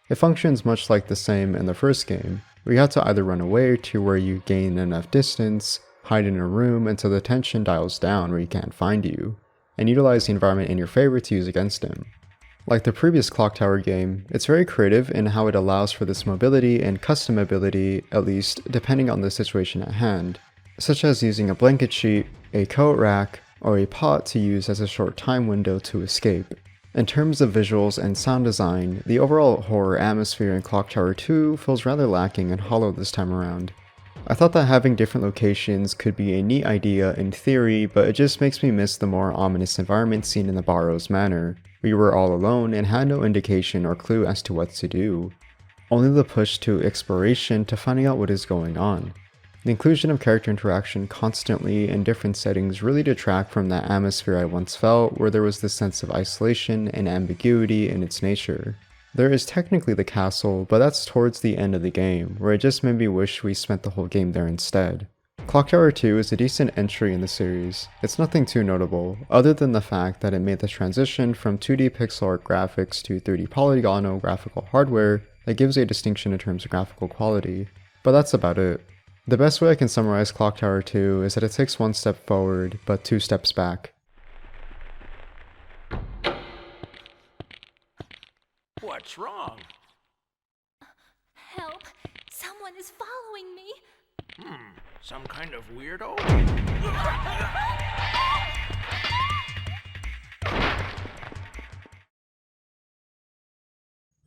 It functions much like the same in the first game, where you have to either run away to where you gain enough distance, hide in a room until the tension dials down where he can't find you, and utilize the environment in your favor to use against him. Like the previous Clock Tower game, it's very creative in how it allows for this mobility and customability, at least depending on the situation at hand, such as using a blanket sheet, a coat rack, or a pot to use as a short time window to escape. In terms of visuals and sound design, the overall horror atmosphere in Clock Tower 2 feels rather lacking and hollow this time around. I thought that having different locations could be a neat idea in theory, but it just makes me miss the more ominous environment seen in the Barrows Manor. We were all alone and had no indication or clue as to what to do. Only the push to exploration to finding out what is going on. The inclusion of character interaction constantly in different settings really detract from that atmosphere I once felt, where there was this sense of isolation and ambiguity in its nature. There is technically the castle, but that's towards the end of the game, where it just made me wish we spent the whole game there instead. Clock Tower 2 is a decent entry in the series. It's nothing too notable, other than the fact that it made the transition from 2D pixel art graphics to 3D polygonal graphical hardware that gives a distinction in terms of graphical quality. But that's about it. The best way I can summarize Clock Tower 2 is that it takes one step forward, but 2 steps back. What's wrong? Help! Someone is following me! Some kind of weirdo?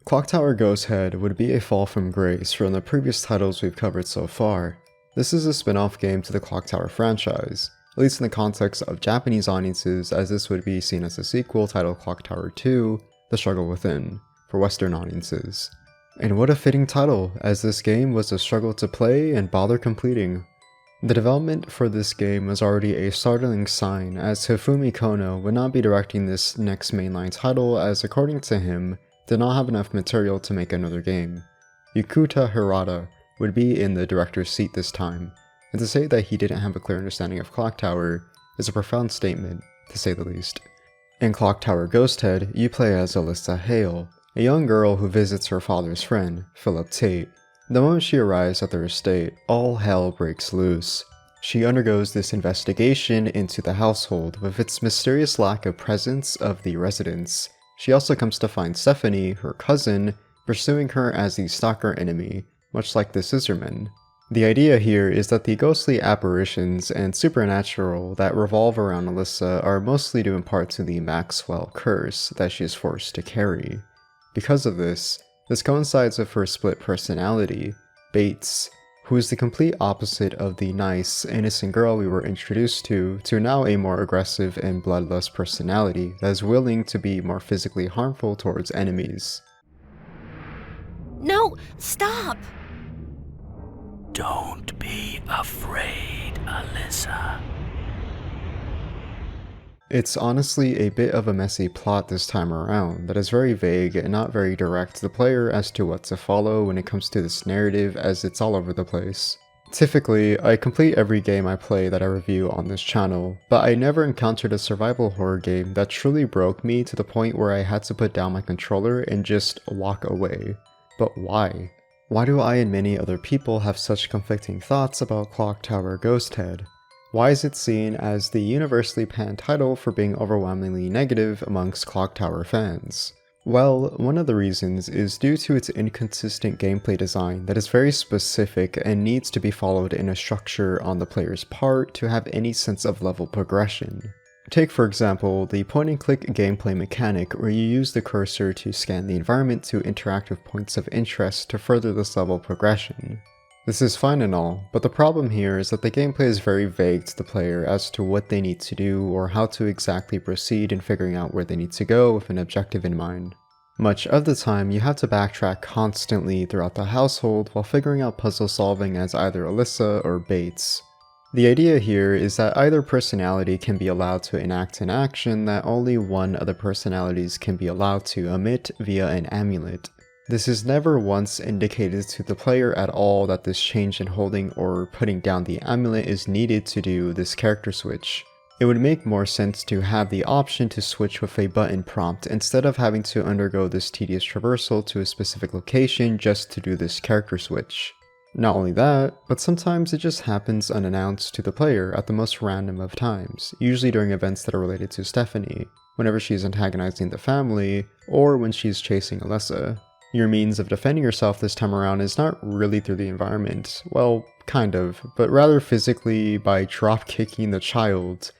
Clock Tower Ghost Head would be a fall from grace from the previous titles we've covered so far. This is a spin-off game to the Clock Tower franchise, at least in the context of Japanese audiences, as this would be seen as a sequel titled Clock Tower 2, The Struggle Within, for Western audiences. And what a fitting title, as this game was a struggle to play and bother completing. The development for this game was already a startling sign, as Hifumi Kono would not be directing this next mainline title, as according to him, did not have enough material to make another game. Yukuta Hirata would be in the director's seat this time, and to say that he didn't have a clear understanding of Clock Tower is a profound statement, to say the least. In Clock Tower Ghost Head, you play as Alyssa Hale, a young girl who visits her father's friend, Philip Tate. The moment she arrives at their estate, all hell breaks loose. She undergoes this investigation into the household with its mysterious lack of presence of the residents. She also comes to find Stephanie, her cousin, pursuing her as the stalker enemy, much like the Scissorman. The idea here is that the ghostly apparitions and supernatural that revolve around Alyssa are mostly due in part to the Maxwell curse that she is forced to carry. Because of this coincides with her split personality, Bates, who is the complete opposite of the nice, innocent girl we were introduced to now a more aggressive and bloodlust personality that is willing to be more physically harmful towards enemies. No! Stop! Don't be afraid, Alyssa. It's honestly a bit of a messy plot this time around that is very vague and not very direct to the player as to what to follow when it comes to this narrative, as it's all over the place. Typically, I complete every game I play that I review on this channel, but I never encountered a survival horror game that truly broke me to the point where I had to put down my controller and just walk away. But why? Why do I and many other people have such conflicting thoughts about Clock Tower Ghost Head? Why is it seen as the universally panned title for being overwhelmingly negative amongst Clock Tower fans? Well, one of the reasons is due to its inconsistent gameplay design that is very specific and needs to be followed in a structure on the player's part to have any sense of level progression. Take for example the point-and-click gameplay mechanic where you use the cursor to scan the environment to interact with points of interest to further this level progression. This is fine and all, but the problem here is that the gameplay is very vague to the player as to what they need to do or how to exactly proceed in figuring out where they need to go with an objective in mind. Much of the time, you have to backtrack constantly throughout the household while figuring out puzzle solving as either Alyssa or Bates. The idea here is that either personality can be allowed to enact an action that only one of the personalities can be allowed to emit via an amulet. This is never once indicated to the player at all that this change in holding or putting down the amulet is needed to do this character switch. It would make more sense to have the option to switch with a button prompt instead of having to undergo this tedious traversal to a specific location just to do this character switch. Not only that, but sometimes it just happens unannounced to the player at the most random of times, usually during events that are related to Stephanie, whenever she's antagonizing the family, or when she's chasing Alyssa. Your means of defending yourself this time around is not really through the environment, well, kind of, but rather physically by drop-kicking the child.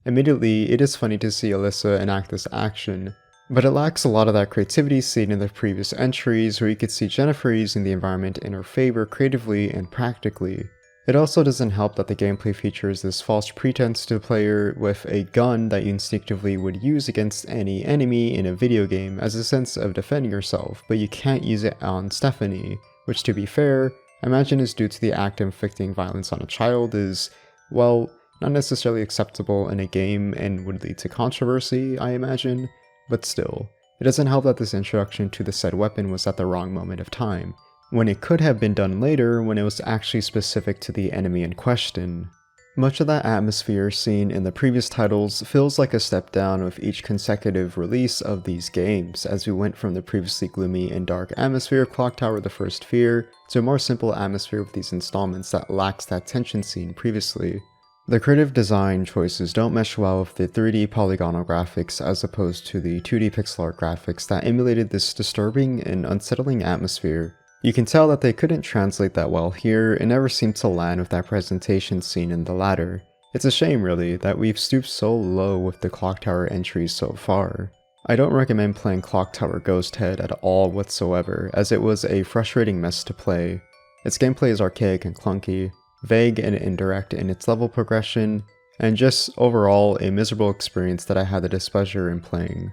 Immediately, it is funny to see Alyssa enact this action, but it lacks a lot of that creativity seen in the previous entries where you could see Jennifer using the environment in her favor creatively and practically. It also doesn't help that the gameplay features this false pretense to the player with a gun that you instinctively would use against any enemy in a video game as a sense of defending yourself, but you can't use it on Stephanie, which to be fair, I imagine is due to the act of inflicting violence on a child is, well, not necessarily acceptable in a game and would lead to controversy, I imagine, but still, it doesn't help that this introduction to the said weapon was at the wrong moment of time, when it could have been done later when it was actually specific to the enemy in question. Much of that atmosphere seen in the previous titles feels like a step down with each consecutive release of these games, as we went from the previously gloomy and dark atmosphere of Clock Tower: The First Fear to a more simple atmosphere with these installments that lacks that tension seen previously. The creative design choices don't mesh well with the 3D polygonal graphics as opposed to the 2D pixel art graphics that emulated this disturbing and unsettling atmosphere. You can tell that they couldn't translate that well here and never seemed to land with that presentation seen in the latter. It's a shame really that we've stooped so low with the Clock Tower entries so far. I don't recommend playing Clock Tower Ghost Head at all whatsoever, as it was a frustrating mess to play. Its gameplay is archaic and clunky, vague and indirect in its level progression, and just overall a miserable experience that I had the displeasure in playing.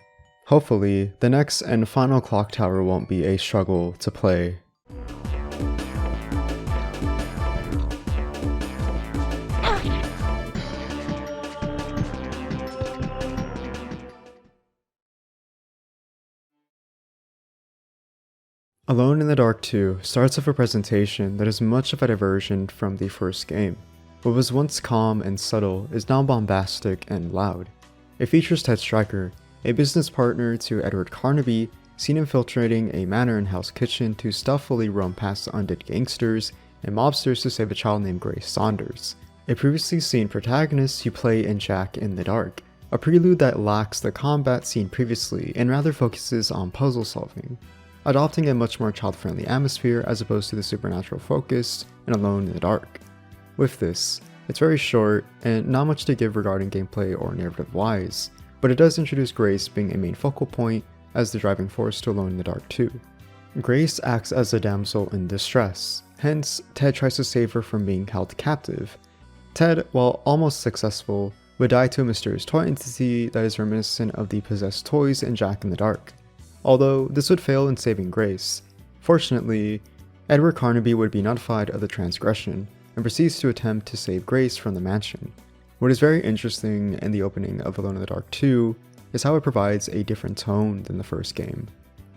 Hopefully, the next and final Clock Tower won't be a struggle to play. Alone in the Dark 2 starts with a presentation that is much of a diversion from the first game. What was once calm and subtle is now bombastic and loud. It features Ted Stryker, a business partner to Edward Carnaby, seen infiltrating a manor and house kitchen to stealthily roam past undead gangsters and mobsters to save a child named Grace Saunders. A previously seen protagonist you play in Jack in the Dark, a prelude that lacks the combat seen previously and rather focuses on puzzle solving, adopting a much more child-friendly atmosphere as opposed to the supernatural focus in Alone in the Dark. With this, it's very short and not much to give regarding gameplay or narrative-wise, but it does introduce Grace being a main focal point as the driving force to Alone in the Dark 2. Grace acts as a damsel in distress, hence Ted tries to save her from being held captive. Ted, while almost successful, would die to a mysterious toy entity that is reminiscent of the possessed toys in Jack in the Dark. Although this would fail in saving Grace, fortunately, Edward Carnaby would be notified of the transgression and proceeds to attempt to save Grace from the mansion. What is very interesting in the opening of Alone in the Dark 2 is how it provides a different tone than the first game,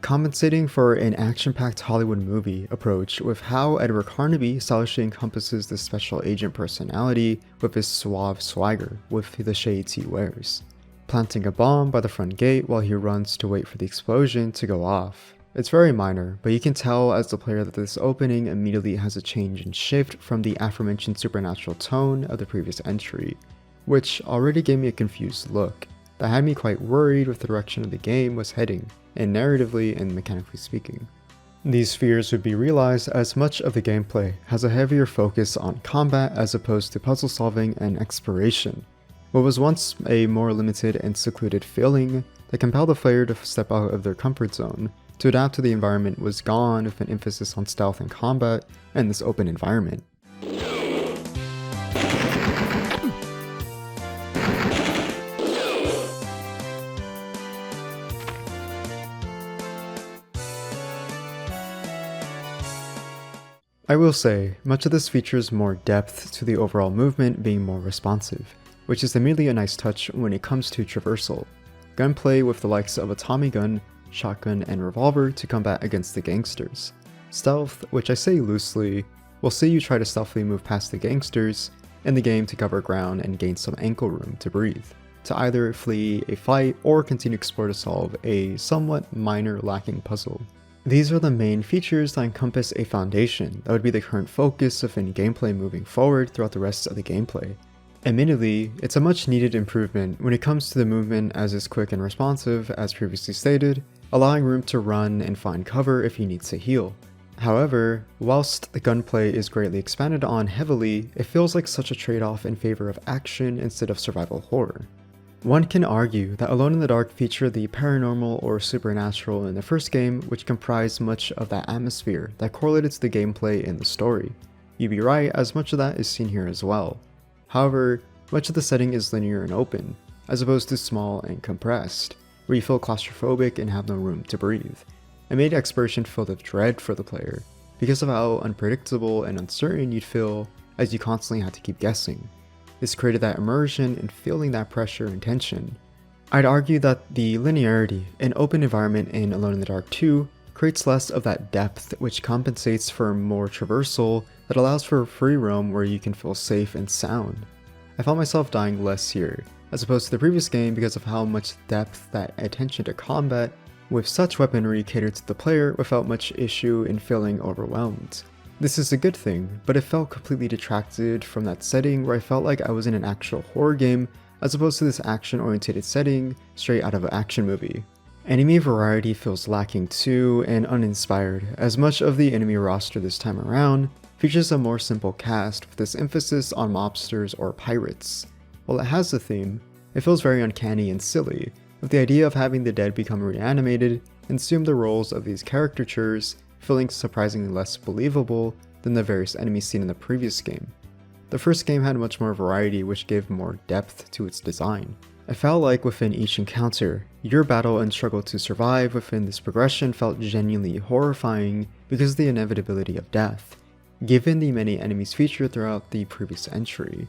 compensating for an action-packed Hollywood movie approach with how Edward Carnaby stylishly encompasses the special agent personality with his suave swagger with the shades he wears, planting a bomb by the front gate while he runs to wait for the explosion to go off. It's very minor, but you can tell as the player that this opening immediately has a change and shift from the aforementioned supernatural tone of the previous entry. which already gave me a confused look that had me quite worried with the direction of the game was heading, and narratively and mechanically speaking. These fears would be realized as much of the gameplay has a heavier focus on combat as opposed to puzzle solving and exploration. What was once a more limited and secluded feeling that compelled the player to step out of their comfort zone to adapt to the environment was gone with an emphasis on stealth and combat and this open environment. I will say, much of this features more depth to the overall movement being more responsive, which is immediately a nice touch when it comes to traversal. Gunplay with the likes of a Tommy gun, shotgun, and revolver to combat against the gangsters. Stealth, which I say loosely, will see you try to stealthily move past the gangsters in the game to cover ground and gain some ankle room to breathe, to either flee a fight or continue to explore to solve a somewhat minor lacking puzzle. These are the main features that encompass a foundation that would be the current focus of any gameplay moving forward throughout the rest of the gameplay. Admittedly, it's a much needed improvement when it comes to the movement as it's quick and responsive as previously stated, allowing room to run and find cover if he needs to heal. However, whilst the gunplay is greatly expanded on heavily, it feels like such a trade-off in favor of action instead of survival horror. One can argue that Alone in the Dark featured the paranormal or supernatural in the first game, which comprised much of that atmosphere that correlated to the gameplay in the story. You'd be right, as much of that is seen here as well. However, much of the setting is linear and open, as opposed to small and compressed, where you feel claustrophobic and have no room to breathe. It made exploration filled with dread for the player, because of how unpredictable and uncertain you'd feel as you constantly had to keep guessing. This created that immersion and feeling that pressure and tension. I'd argue that the linearity and open environment in Alone in the Dark 2 creates less of that depth, which compensates for more traversal that allows for free roam where you can feel safe and sound. I found myself dying less here, as opposed to the previous game because of how much depth that attention to combat with such weaponry catered to the player without much issue in feeling overwhelmed. This is a good thing, but it felt completely detracted from that setting where I felt like I was in an actual horror game as opposed to this action-oriented setting straight out of an action movie. Enemy variety feels lacking too and uninspired, as much of the enemy roster this time around features a more simple cast with this emphasis on mobsters or pirates. While it has a theme, it feels very uncanny and silly, with the idea of having the dead become reanimated and assume the roles of these caricatures feeling surprisingly less believable than the various enemies seen in the previous game. The first game had much more variety, which gave more depth to its design. I felt like within each encounter, your battle and struggle to survive within this progression felt genuinely horrifying because of the inevitability of death, given the many enemies featured throughout the previous entry.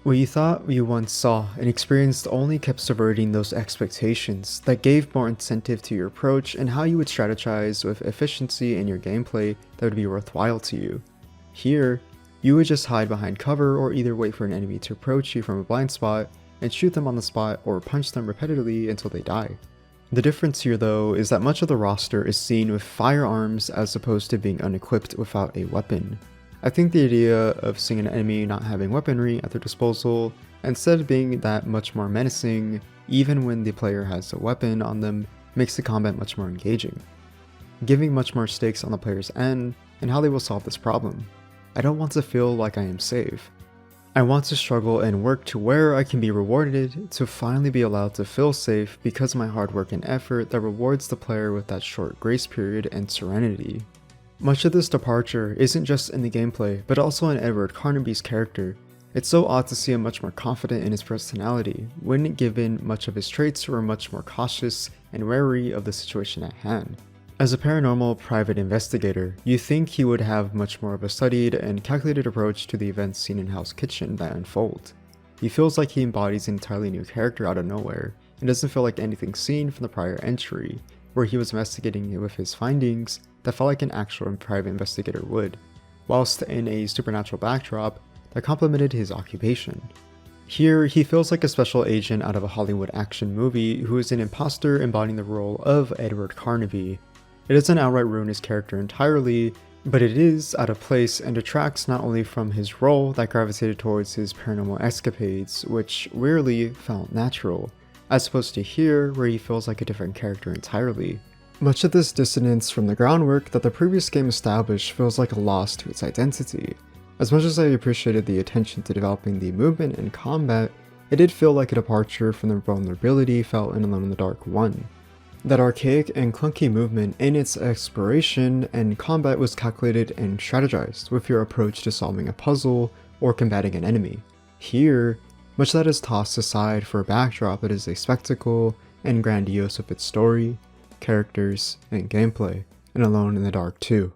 What you thought you once saw and experienced only kept subverting those expectations that gave more incentive to your approach and how you would strategize with efficiency in your gameplay that would be worthwhile to you. Here, you would just hide behind cover or either wait for an enemy to approach you from a blind spot and shoot them on the spot or punch them repeatedly until they die. The difference here though is that much of the roster is seen with firearms as opposed to being unequipped without a weapon. I think the idea of seeing an enemy not having weaponry at their disposal, instead of being that much more menacing, even when the player has a weapon on them, makes the combat much more engaging, giving much more stakes on the player's end and how they will solve this problem. I don't want to feel like I am safe. I want to struggle and work to where I can be rewarded to finally be allowed to feel safe because of my hard work and effort that rewards the player with that short grace period and serenity. Much of this departure isn't just in the gameplay, but also in Edward Carnaby's character. It's so odd to see him much more confident in his personality, when given much of his traits were much more cautious and wary of the situation at hand. As a paranormal private investigator, you think he would have much more of a studied and calculated approach to the events seen in Hell's Kitchen that unfold. He feels like he embodies an entirely new character out of nowhere, and doesn't feel like anything seen from the prior entry, where he was investigating with his findings that felt like an actual private investigator would, whilst in a supernatural backdrop that complemented his occupation. Here, he feels like a special agent out of a Hollywood action movie who is an imposter embodying the role of Edward Carnaby. It doesn't outright ruin his character entirely, But it is out of place and detracts not only from his role that gravitated towards his paranormal escapades, which weirdly felt natural, as opposed to here where he feels like a different character entirely. Much of this dissonance from the groundwork that the previous game established feels like a loss to its identity. As much as I appreciated the attention to developing the movement and combat, it did feel like a departure from the vulnerability felt in Alone in the Dark 1. That archaic and clunky movement in its exploration and combat was calculated and strategized with your approach to solving a puzzle or combating an enemy. Here, much of that is tossed aside for a backdrop that is a spectacle and grandiose with its story, characters, and gameplay, and Alone in the Dark 2.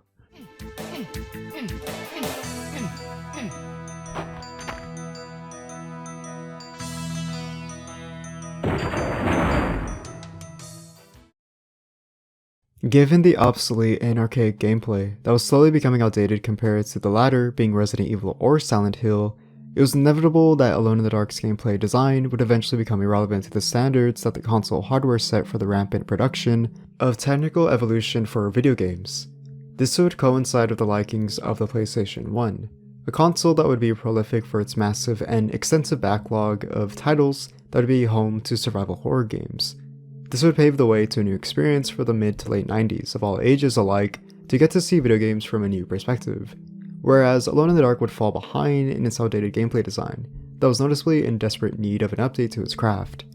Given the obsolete and archaic gameplay that was slowly becoming outdated compared to the latter being Resident Evil or Silent Hill, it was inevitable that Alone in the Dark's gameplay design would eventually become irrelevant to the standards that the console hardware set for the rampant production of technical evolution for video games. This would coincide with the likings of the PlayStation 1, a console that would be prolific for its massive and extensive backlog of titles that would be home to survival horror games. This would pave the way to a new experience for the mid to late 90s of all ages alike to get to see video games from a new perspective, whereas Alone in the Dark would fall behind in its outdated gameplay design that was noticeably in desperate need of an update to its craft.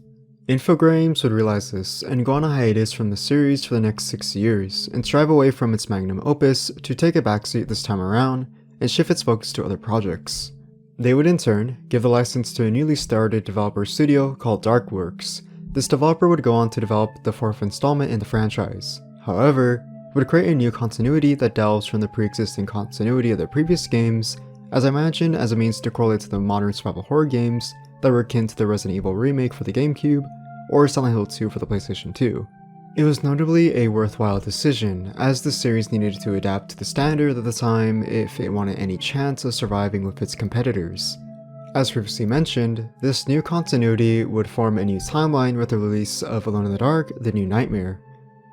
Infogrames would realize this and go on a hiatus from the series for the next 6 years and strive away from its magnum opus to take a backseat this time around and shift its focus to other projects. They would in turn give the license to a newly started developer studio called Darkworks. This developer would go on to develop the 4th installment in the franchise. However, it would create a new continuity that delves from the pre-existing continuity of the previous games, as I imagine as a means to correlate to the modern survival horror games that were akin to the Resident Evil remake for the GameCube, or Silent Hill 2 for the PlayStation 2. It was notably a worthwhile decision, as the series needed to adapt to the standard at the time if it wanted any chance of surviving with its competitors. As previously mentioned, this new continuity would form a new timeline with the release of Alone in the Dark: The New Nightmare.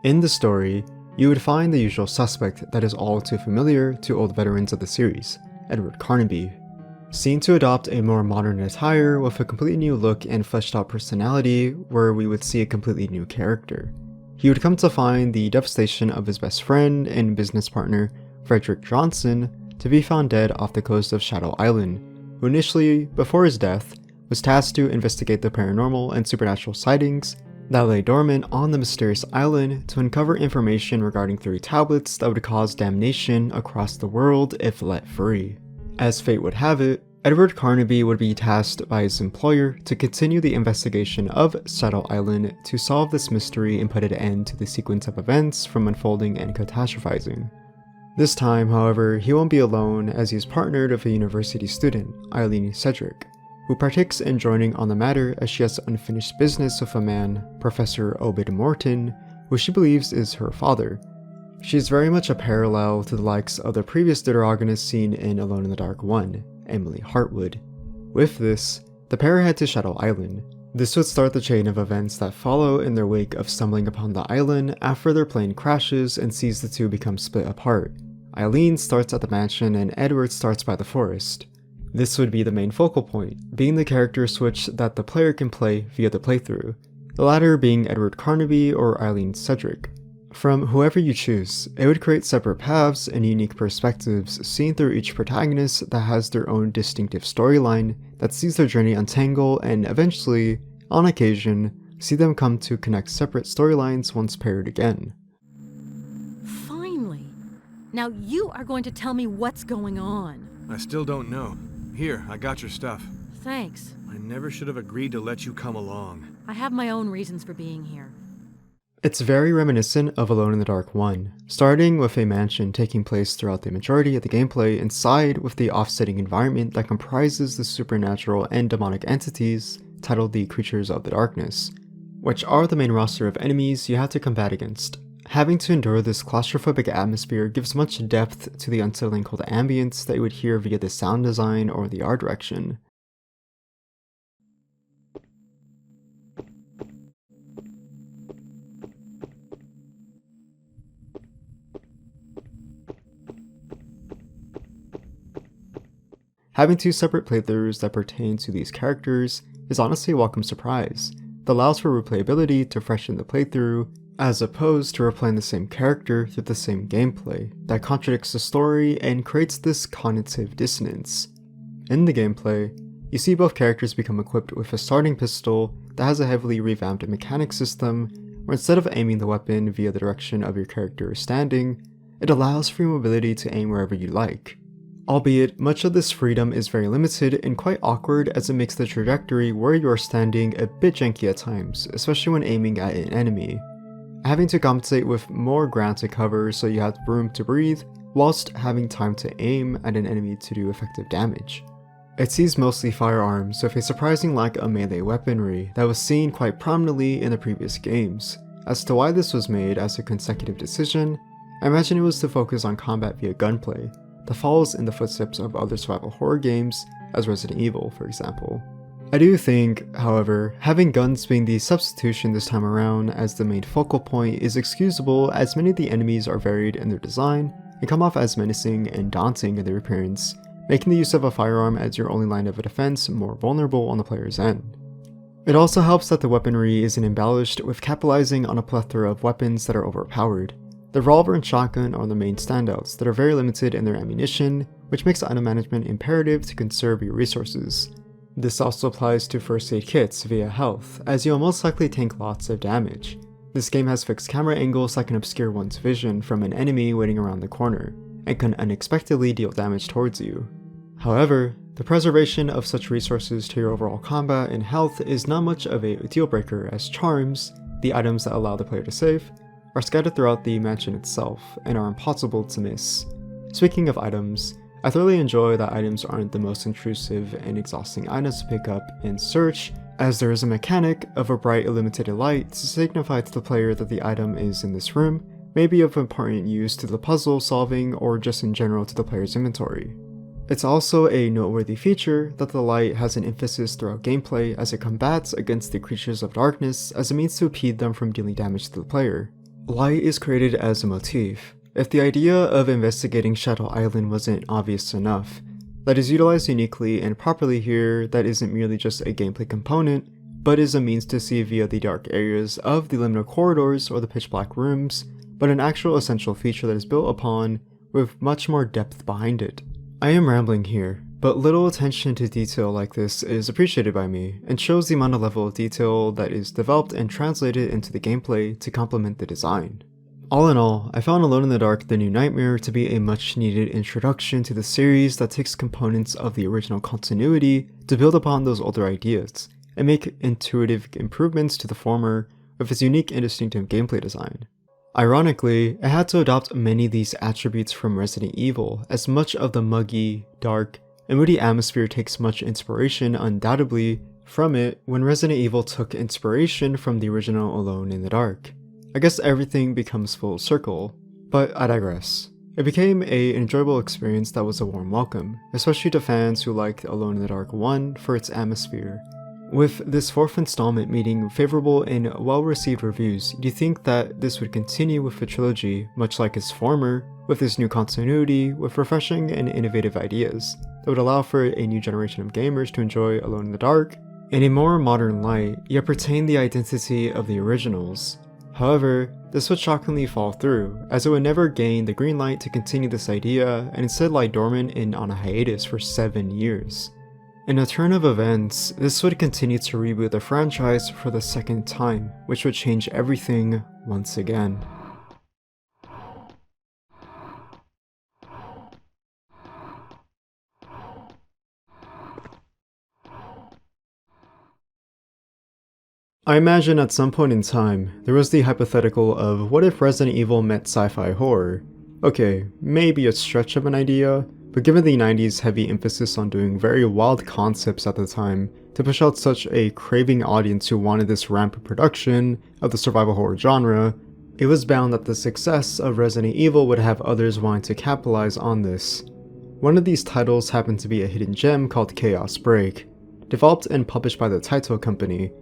In the story, you would find the usual suspect that is all too familiar to old veterans of the series, Edward Carnaby. Seen to adopt a more modern attire with a completely new look and fleshed out personality where we would see a completely new character. He would come to find the devastation of his best friend and business partner, Frederick Johnson, to be found dead off the coast of Shadow Island, who initially, before his death, was tasked to investigate the paranormal and supernatural sightings that lay dormant on the mysterious island to uncover information regarding 3 tablets that would cause damnation across the world if let free. As fate would have it, Edward Carnaby would be tasked by his employer to continue the investigation of Shadow Island to solve this mystery and put an end to the sequence of events from unfolding and catastrophizing. This time, however, he won't be alone as he is partnered with a university student, Eileen Cedric, who partakes in joining on the matter as she has unfinished business with a man, Professor Obed Morton, who she believes is her father. She is very much a parallel to the likes of the previous deuteragonist seen in Alone in the Dark 1, Emily Hartwood. With this, the pair head to Shadow Island. This would start the chain of events that follow in their wake of stumbling upon the island after their plane crashes and sees the two become split apart. Eileen starts at the mansion and Edward starts by the forest. This would be the main focal point, being the character switch that the player can play via the playthrough, the latter being Edward Carnaby or Eileen Cedric. From whoever you choose, it would create separate paths and unique perspectives seen through each protagonist that has their own distinctive storyline that sees their journey untangle and eventually, on occasion, see them come to connect separate storylines once paired again. Finally! Now you are going to tell me what's going on. I still don't know. Here, I got your stuff. Thanks. I never should have agreed to let you come along. I have my own reasons for being here. It's very reminiscent of Alone in the Dark 1, starting with a mansion taking place throughout the majority of the gameplay inside with the offsetting environment that comprises the supernatural and demonic entities titled the Creatures of the Darkness, which are the main roster of enemies you have to combat against. Having to endure this claustrophobic atmosphere gives much depth to the unsettling cold ambience that you would hear via the sound design or the art direction. Having 2 separate playthroughs that pertain to these characters is honestly a welcome surprise that allows for replayability to freshen the playthrough, as opposed to replaying the same character through the same gameplay that contradicts the story and creates this cognitive dissonance. In the gameplay, you see both characters become equipped with a starting pistol that has a heavily revamped mechanic system, where instead of aiming the weapon via the direction of your character is standing, it allows free mobility to aim wherever you like. Albeit, much of this freedom is very limited and quite awkward, as it makes the trajectory where you are standing a bit janky at times, especially when aiming at an enemy. Having to compensate with more ground to cover so you have room to breathe, whilst having time to aim at an enemy to do effective damage. It sees mostly firearms with a surprising lack of melee weaponry that was seen quite prominently in the previous games. As to why this was made as a consecutive decision, I imagine it was to focus on combat via gunplay, that follows in the footsteps of other survival horror games, as Resident Evil for example. I do think, however, having guns being the substitution this time around as the main focal point is excusable, as many of the enemies are varied in their design and come off as menacing and daunting in their appearance, making the use of a firearm as your only line of defense more vulnerable on the player's end. It also helps that the weaponry isn't embellished with capitalizing on a plethora of weapons that are overpowered. The revolver and shotgun are the main standouts that are very limited in their ammunition, which makes item management imperative to conserve your resources. This also applies to first aid kits via health, as you'll most likely take lots of damage. This game has fixed camera angles that can obscure one's vision from an enemy waiting around the corner, and can unexpectedly deal damage towards you. However, the preservation of such resources to your overall combat and health is not much of a deal breaker, as charms, the items that allow the player to save, are scattered throughout the mansion itself and are impossible to miss. Speaking of items, I thoroughly enjoy that items aren't the most intrusive and exhausting items to pick up and search, as there is a mechanic of a bright illuminated light to signify to the player that the item is in this room, may be of important use to the puzzle solving or just in general to the player's inventory. It's also a noteworthy feature that the light has an emphasis throughout gameplay, as it combats against the creatures of darkness as a means to impede them from dealing damage to the player. Light is created as a motif. If the idea of investigating Shadow Island wasn't obvious enough, that is utilized uniquely and properly here, that isn't merely just a gameplay component, but is a means to see via the dark areas of the liminal corridors or the pitch black rooms, but an actual essential feature that is built upon with much more depth behind it. I am rambling here, but little attention to detail like this is appreciated by me, and shows the amount of level of detail that is developed and translated into the gameplay to complement the design. All in all, I found Alone in the Dark: The New Nightmare to be a much needed introduction to the series that takes components of the original continuity to build upon those older ideas, and make intuitive improvements to the former with its unique and distinctive gameplay design. Ironically, it had to adopt many of these attributes from Resident Evil, as much of the muggy, dark, and moody atmosphere takes much inspiration undoubtedly from it when Resident Evil took inspiration from the original Alone in the Dark. I guess everything becomes full circle, but I digress. It became an enjoyable experience that was a warm welcome, especially to fans who liked Alone in the Dark 1 for its atmosphere. With this 4th installment meeting favorable and well-received reviews, do you think that this would continue with the trilogy, much like its former, with this new continuity, with refreshing and innovative ideas, that would allow for a new generation of gamers to enjoy Alone in the Dark in a more modern light, yet retain the identity of the originals? However, this would shockingly fall through, as it would never gain the green light to continue this idea, and instead lie dormant and on a hiatus for 7 years. In a turn of events, this would continue to reboot the franchise for the 2nd time, which would change everything once again. I imagine at some point in time, there was the hypothetical of what if Resident Evil met sci-fi horror? Okay, maybe a stretch of an idea, but given the 90s heavy emphasis on doing very wild concepts at the time to push out such a craving audience who wanted this rampant production of the survival horror genre, it was bound that the success of Resident Evil would have others wanting to capitalize on this. One of these titles happened to be a hidden gem called Chaos Break. Developed and published by the Taito company,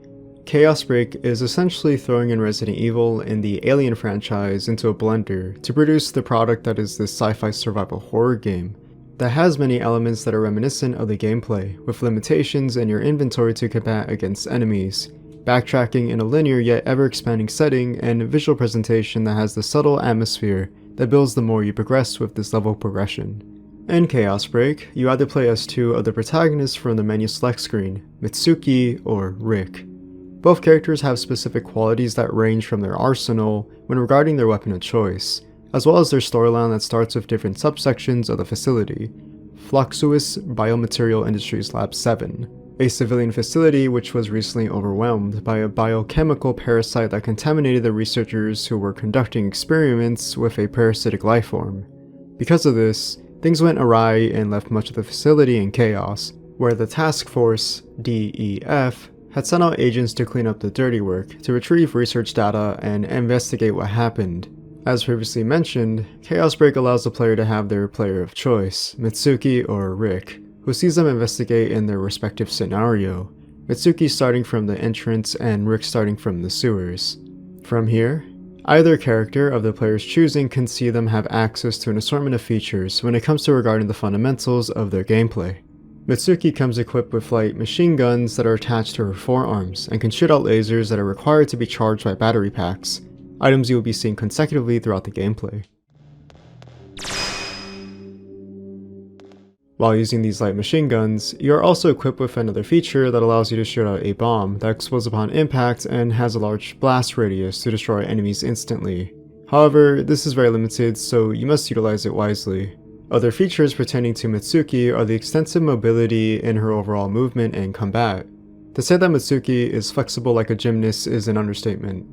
Chaos Break is essentially throwing in Resident Evil and the Alien franchise into a blender to produce the product that is this sci-fi survival horror game. that has many elements that are reminiscent of the gameplay, with limitations in your inventory to combat against enemies, backtracking in a linear yet ever-expanding setting, and a visual presentation that has the subtle atmosphere that builds the more you progress with this level progression. In Chaos Break, you either play as two of the protagonists from the menu select screen, Mitsuki or Rick. Both characters have specific qualities that range from their arsenal when regarding their weapon of choice, as well as their storyline that starts with different subsections of the facility. Fluxuous Biomaterial Industries Lab 7, a civilian facility which was recently overwhelmed by a biochemical parasite that contaminated the researchers who were conducting experiments with a parasitic lifeform. Because of this, things went awry and left much of the facility in chaos, where the task force, DEF, had sent out agents to clean up the dirty work, to retrieve research data and investigate what happened. As previously mentioned, Chaos Break allows the player to have their player of choice, Mitsuki or Rick, who sees them investigate in their respective scenario, Mitsuki starting from the entrance and Rick starting from the sewers. From here, either character of the player's choosing can see them have access to an assortment of features when it comes to regarding the fundamentals of their gameplay. Mitsuki comes equipped with light machine guns that are attached to her forearms and can shoot out lasers that are required to be charged by battery packs, items you will be seeing consecutively throughout the gameplay. While using these light machine guns, you are also equipped with another feature that allows you to shoot out a bomb that explodes upon impact and has a large blast radius to destroy enemies instantly. However, this is very limited, so you must utilize it wisely. Other features pertaining to Mitsuki are the extensive mobility in her overall movement and combat. To say that Mitsuki is flexible like a gymnast is an understatement.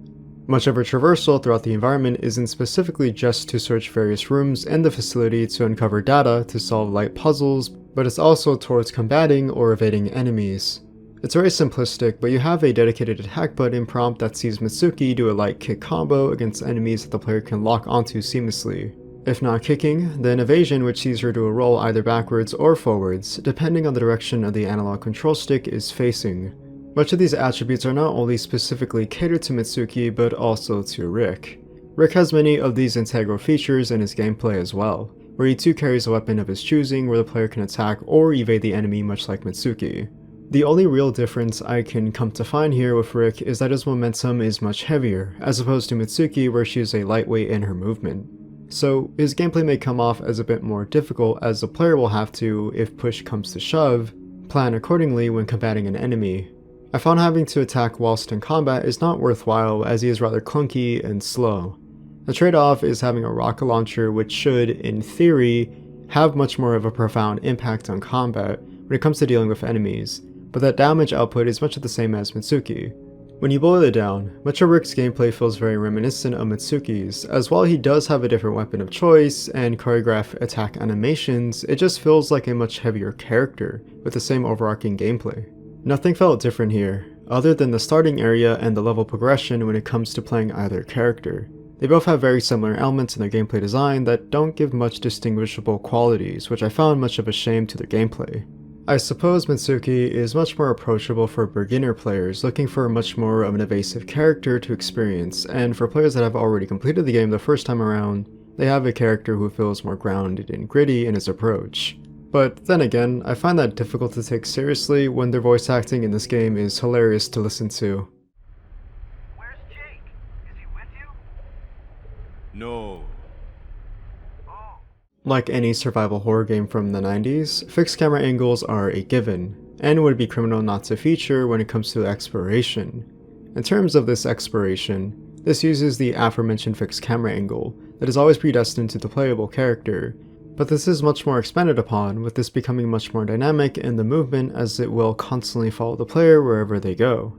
Much of her traversal throughout the environment isn't specifically just to search various rooms in the facility to uncover data to solve light puzzles, but it's also towards combating or evading enemies. It's very simplistic, but you have a dedicated attack button prompt that sees Mitsuki do a light kick combo against enemies that the player can lock onto seamlessly. If not kicking, then evasion, which sees her do a roll either backwards or forwards, depending on the direction of the analog control stick is facing. Much of these attributes are not only specifically catered to Mitsuki, but also to Rick. Rick has many of these integral features in his gameplay as well, where he too carries a weapon of his choosing where the player can attack or evade the enemy much like Mitsuki. The only real difference I can come to find here with Rick is that his momentum is much heavier, as opposed to Mitsuki where she is a lightweight in her movement. So his gameplay may come off as a bit more difficult, as the player will have to, if push comes to shove, plan accordingly when combating an enemy. I found having to attack whilst in combat is not worthwhile, as he is rather clunky and slow. The trade-off is having a rocket launcher which should, in theory, have much more of a profound impact on combat when it comes to dealing with enemies, but that damage output is much of the same as Mitsuki. When you boil it down, much of Rick's gameplay feels very reminiscent of Mitsuki's, as while he does have a different weapon of choice and choreographed attack animations, it just feels like a much heavier character with the same overarching gameplay. Nothing felt different here, other than the starting area and the level progression when it comes to playing either character. They both have very similar elements in their gameplay design that don't give much distinguishable qualities, which I found much of a shame to their gameplay. I suppose Mitsuki is much more approachable for beginner players looking for much more of an evasive character to experience, and for players that have already completed the game the first time around, they have a character who feels more grounded and gritty in his approach. But then again, I find that difficult to take seriously when their voice acting in this game is hilarious to listen to. Where's Jake? Is he with you? No. Like any survival horror game from the 90s, fixed camera angles are a given, and would be criminal not to feature when it comes to exploration. In terms of this exploration, this uses the aforementioned fixed camera angle that is always predestined to the playable character, but this is much more expanded upon, with this becoming much more dynamic in the movement as it will constantly follow the player wherever they go.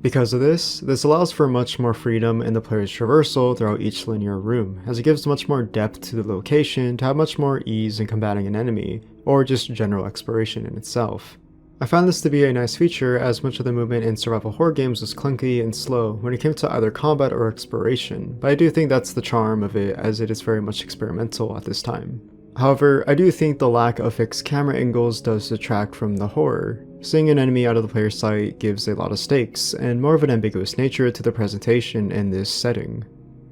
Because of this allows for much more freedom in the player's traversal throughout each linear room, as it gives much more depth to the location to have much more ease in combating an enemy, or just general exploration in itself. I found this to be a nice feature, as much of the movement in survival horror games was clunky and slow when it came to either combat or exploration, but I do think that's the charm of it, as it is very much experimental at this time. However, I do think the lack of fixed camera angles does detract from the horror. Seeing an enemy out of the player's sight gives a lot of stakes, and more of an ambiguous nature to the presentation in this setting.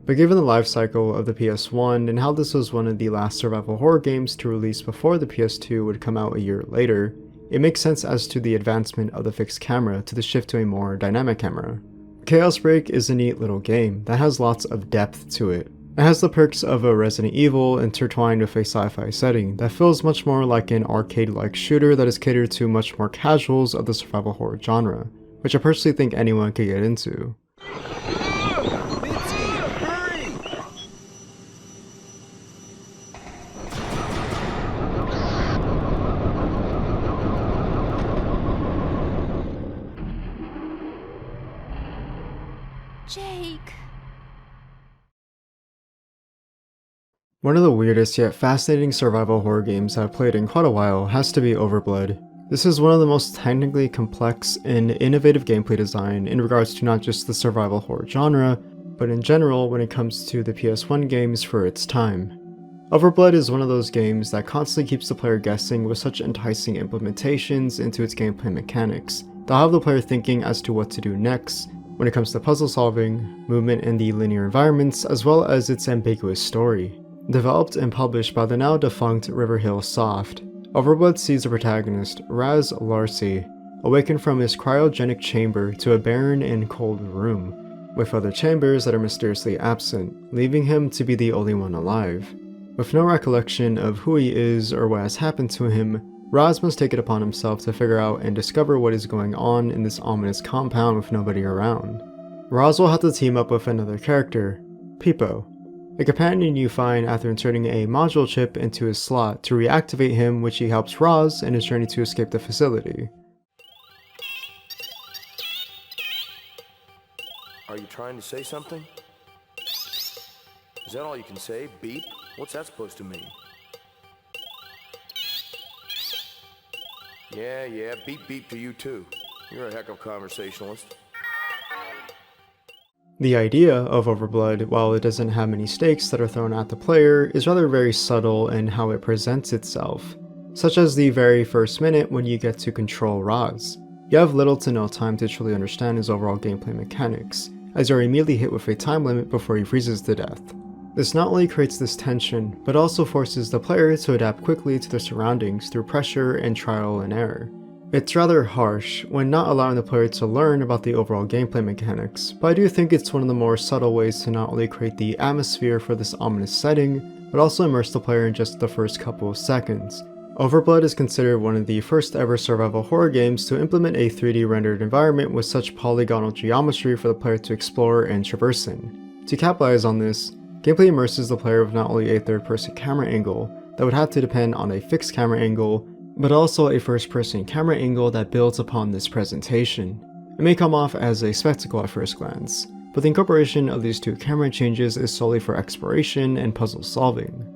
But given the life cycle of the PS1 and how this was one of the last survival horror games to release before the PS2 would come out a year later, it makes sense as to the advancement of the fixed camera to the shift to a more dynamic camera. Chaos Break is a neat little game that has lots of depth to it. It has the perks of a Resident Evil intertwined with a sci-fi setting that feels much more like an arcade-like shooter that is catered to much more casuals of the survival horror genre, which I personally think anyone could get into. Jake. One of the weirdest yet fascinating survival horror games I've played in quite a while has to be Overblood. This is one of the most technically complex and innovative gameplay design in regards to not just the survival horror genre, but in general when it comes to the PS1 games for its time. Overblood is one of those games that constantly keeps the player guessing with such enticing implementations into its gameplay mechanics that have the player thinking as to what to do next when it comes to puzzle solving, movement in the linear environments, as well as its ambiguous story. Developed and published by the now defunct Riverhill Soft, Overblood sees the protagonist, Raz Larcy, awaken from his cryogenic chamber to a barren and cold room, with other chambers that are mysteriously absent, leaving him to be the only one alive. With no recollection of who he is or what has happened to him, Raz must take it upon himself to figure out and discover what is going on in this ominous compound with nobody around. Raz will have to team up with another character, Peepo, a companion you find after inserting a module chip into his slot to reactivate him, which he helps Raz in his journey to escape the facility. Are you trying to say something? Is that all you can say? Beep? What's that supposed to mean? Yeah, beep beep to you too. You're a heck of a conversationalist. The idea of Overblood, while it doesn't have many stakes that are thrown at the player, is rather very subtle in how it presents itself, such as the very first minute when you get to control Raz. You have little to no time to truly understand his overall gameplay mechanics, as you're immediately hit with a time limit before he freezes to death. This not only creates this tension, but also forces the player to adapt quickly to their surroundings through pressure and trial and error. It's rather harsh when not allowing the player to learn about the overall gameplay mechanics, but I do think it's one of the more subtle ways to not only create the atmosphere for this ominous setting, but also immerse the player in just the first couple of seconds. Overblood is considered one of the first ever survival horror games to implement a 3D rendered environment with such polygonal geometry for the player to explore and traverse in. To capitalize on this, gameplay immerses the player with not only a third-person camera angle that would have to depend on a fixed camera angle, but also a first-person camera angle that builds upon this presentation. It may come off as a spectacle at first glance, but the incorporation of these two camera changes is solely for exploration and puzzle solving.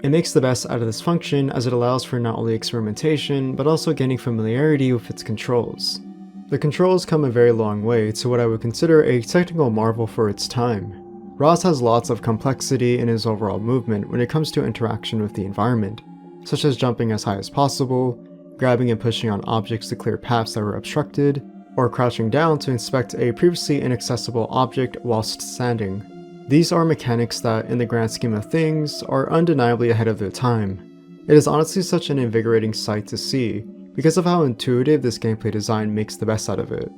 It makes the best out of this function as it allows for not only experimentation, but also gaining familiarity with its controls. The controls come a very long way to what I would consider a technical marvel for its time. Raz has lots of complexity in his overall movement when it comes to interaction with the environment, such as jumping as high as possible, grabbing and pushing on objects to clear paths that were obstructed, or crouching down to inspect a previously inaccessible object whilst standing. These are mechanics that, in the grand scheme of things, are undeniably ahead of their time. It is honestly such an invigorating sight to see, because of how intuitive this gameplay design makes the best out of it.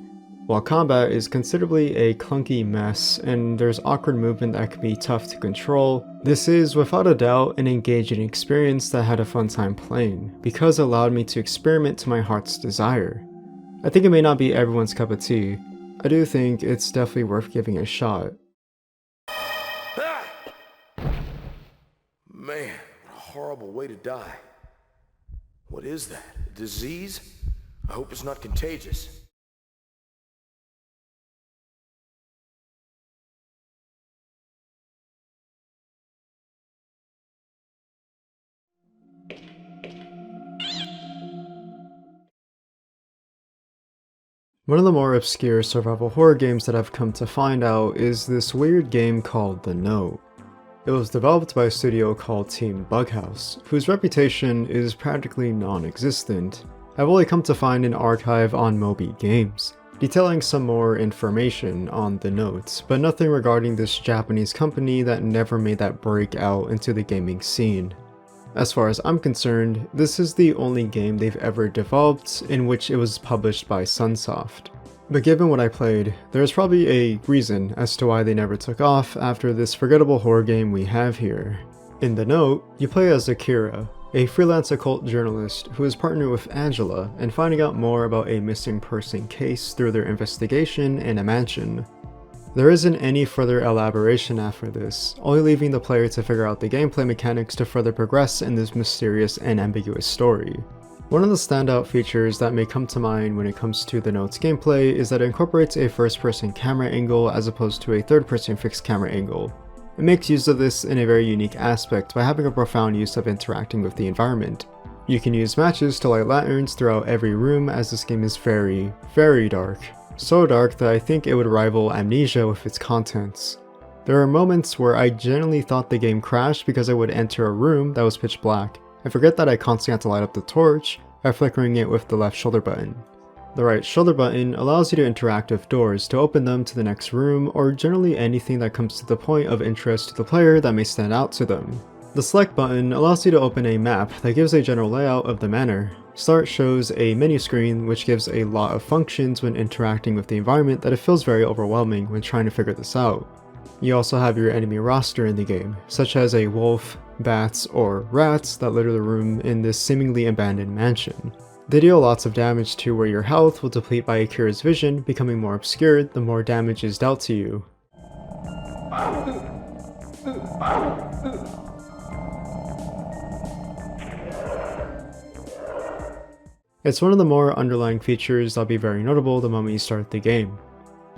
While combat is considerably a clunky mess and there's awkward movement that can be tough to control, this is without a doubt an engaging experience that I had a fun time playing, because it allowed me to experiment to my heart's desire. I think it may not be everyone's cup of tea. I do think it's definitely worth giving a shot. Ah! Man, what a horrible way to die. What is that? A disease? I hope it's not contagious. One of the more obscure survival horror games that I've come to find out is this weird game called The Note. It was developed by a studio called Team Bughouse, whose reputation is practically non-existent. I've only come to find an archive on Moby Games. detailing some more information on the notes, but nothing regarding this Japanese company that never made that breakout into the gaming scene. As far as I'm concerned, this is the only game they've ever developed in which it was published by Sunsoft. But given what I played, there's probably a reason as to why they never took off after this forgettable horror game we have here. In the note, you play as Akira, a freelance occult journalist who is partnered with Angela and finding out more about a missing person case through their investigation in a mansion. There isn't any further elaboration after this, only leaving the player to figure out the gameplay mechanics to further progress in this mysterious and ambiguous story. One of the standout features that may come to mind when it comes to the note's gameplay is that it incorporates a first-person camera angle as opposed to a third-person fixed camera angle. It makes use of this in a very unique aspect by having a profound use of interacting with the environment. You can use matches to light lanterns throughout every room, as this game is very, very dark. So dark that I think it would rival Amnesia with its contents. There are moments where I genuinely thought the game crashed because I would enter a room that was pitch black and forget that I constantly had to light up the torch by flickering it with the left shoulder button. The right shoulder button allows you to interact with doors to open them to the next room, or generally anything that comes to the point of interest to the player that may stand out to them. The select button allows you to open a map that gives a general layout of the manor. Start shows a menu screen which gives a lot of functions when interacting with the environment that it feels very overwhelming when trying to figure this out. You also have your enemy roster in the game, such as a wolf, bats, or rats that litter the room in this seemingly abandoned mansion. They deal lots of damage to where your health will deplete by Akira's vision, becoming more obscured the more damage is dealt to you. It's one of the more underlying features that'll be very notable the moment you start the game.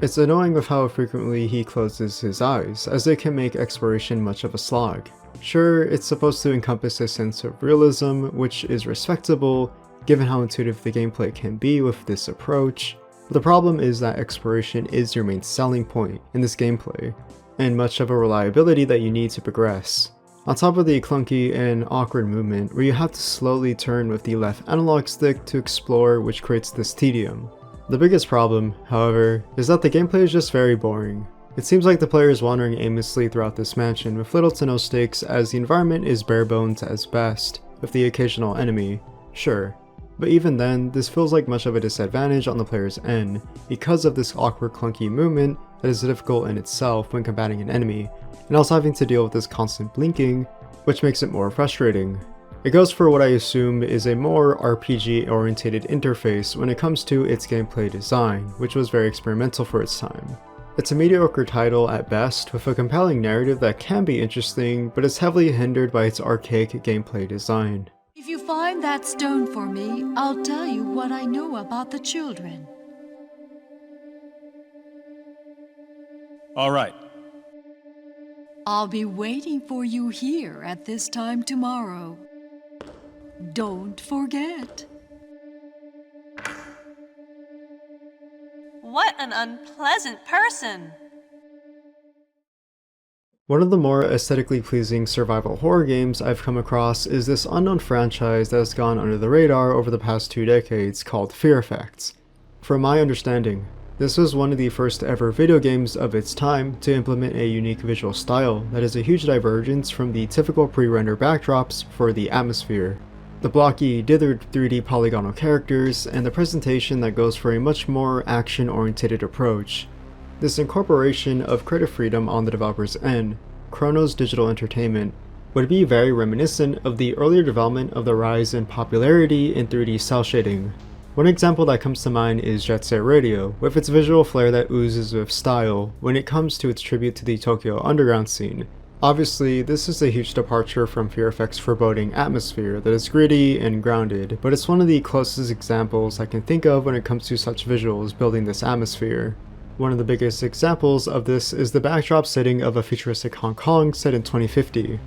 It's annoying with how frequently he closes his eyes, as it can make exploration much of a slog. Sure, it's supposed to encompass a sense of realism, which is respectable, given how intuitive the gameplay can be with this approach, but the problem is that exploration is your main selling point in this gameplay, and much of a reliability that you need to progress. On top of the clunky and awkward movement where you have to slowly turn with the left analog stick to explore, which creates this tedium. The biggest problem, however, is that the gameplay is just very boring. It seems like the player is wandering aimlessly throughout this mansion with little to no stakes, as the environment is bare bones as best, with the occasional enemy, sure. But even then, this feels like much of a disadvantage on the player's end, because of this awkward clunky movement that is difficult in itself when combating an enemy, and also having to deal with this constant blinking, which makes it more frustrating. It goes for what I assume is a more RPG-oriented interface when it comes to its gameplay design, which was very experimental for its time. It's a mediocre title at best, with a compelling narrative that can be interesting, but is heavily hindered by its archaic gameplay design. If you find that stone for me, I'll tell you what I know about the children. All right. I'll be waiting for you here at this time tomorrow. Don't forget. What an unpleasant person! One of the more aesthetically pleasing survival horror games I've come across is this unknown franchise that has gone under the radar over the past 2 decades called Fear Effects. From my understanding, this was one of the first ever video games of its time to implement a unique visual style that is a huge divergence from the typical pre-render backdrops for the atmosphere. The blocky, dithered 3D polygonal characters, and the presentation that goes for a much more action-oriented approach. This incorporation of creative freedom on the developer's end, Chronos Digital Entertainment, would be very reminiscent of the earlier development of the rise in popularity in 3D cel shading. One example that comes to mind is Jet Set Radio, with its visual flair that oozes with style when it comes to its tribute to the Tokyo underground scene. Obviously, this is a huge departure from Fear Effects' foreboding atmosphere that is gritty and grounded, but it's one of the closest examples I can think of when it comes to such visuals building this atmosphere. One of the biggest examples of this is the backdrop setting of a futuristic Hong Kong set in 2050.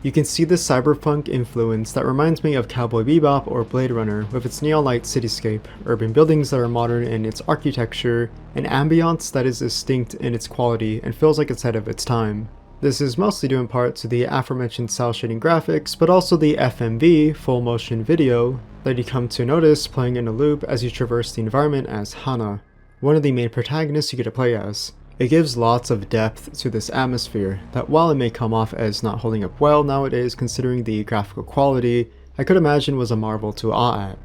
You can see this cyberpunk influence that reminds me of Cowboy Bebop or Blade Runner, with its neon light cityscape, urban buildings that are modern in its architecture, and ambiance that is distinct in its quality and feels like it's ahead of its time. This is mostly due in part to the aforementioned cel shading graphics, but also the FMV, full motion video, that you come to notice playing in a loop as you traverse the environment as Hana. one of the main protagonists you get to play as. It gives lots of depth to this atmosphere that, while it may come off as not holding up well nowadays considering the graphical quality, I could imagine was a marvel to awe at.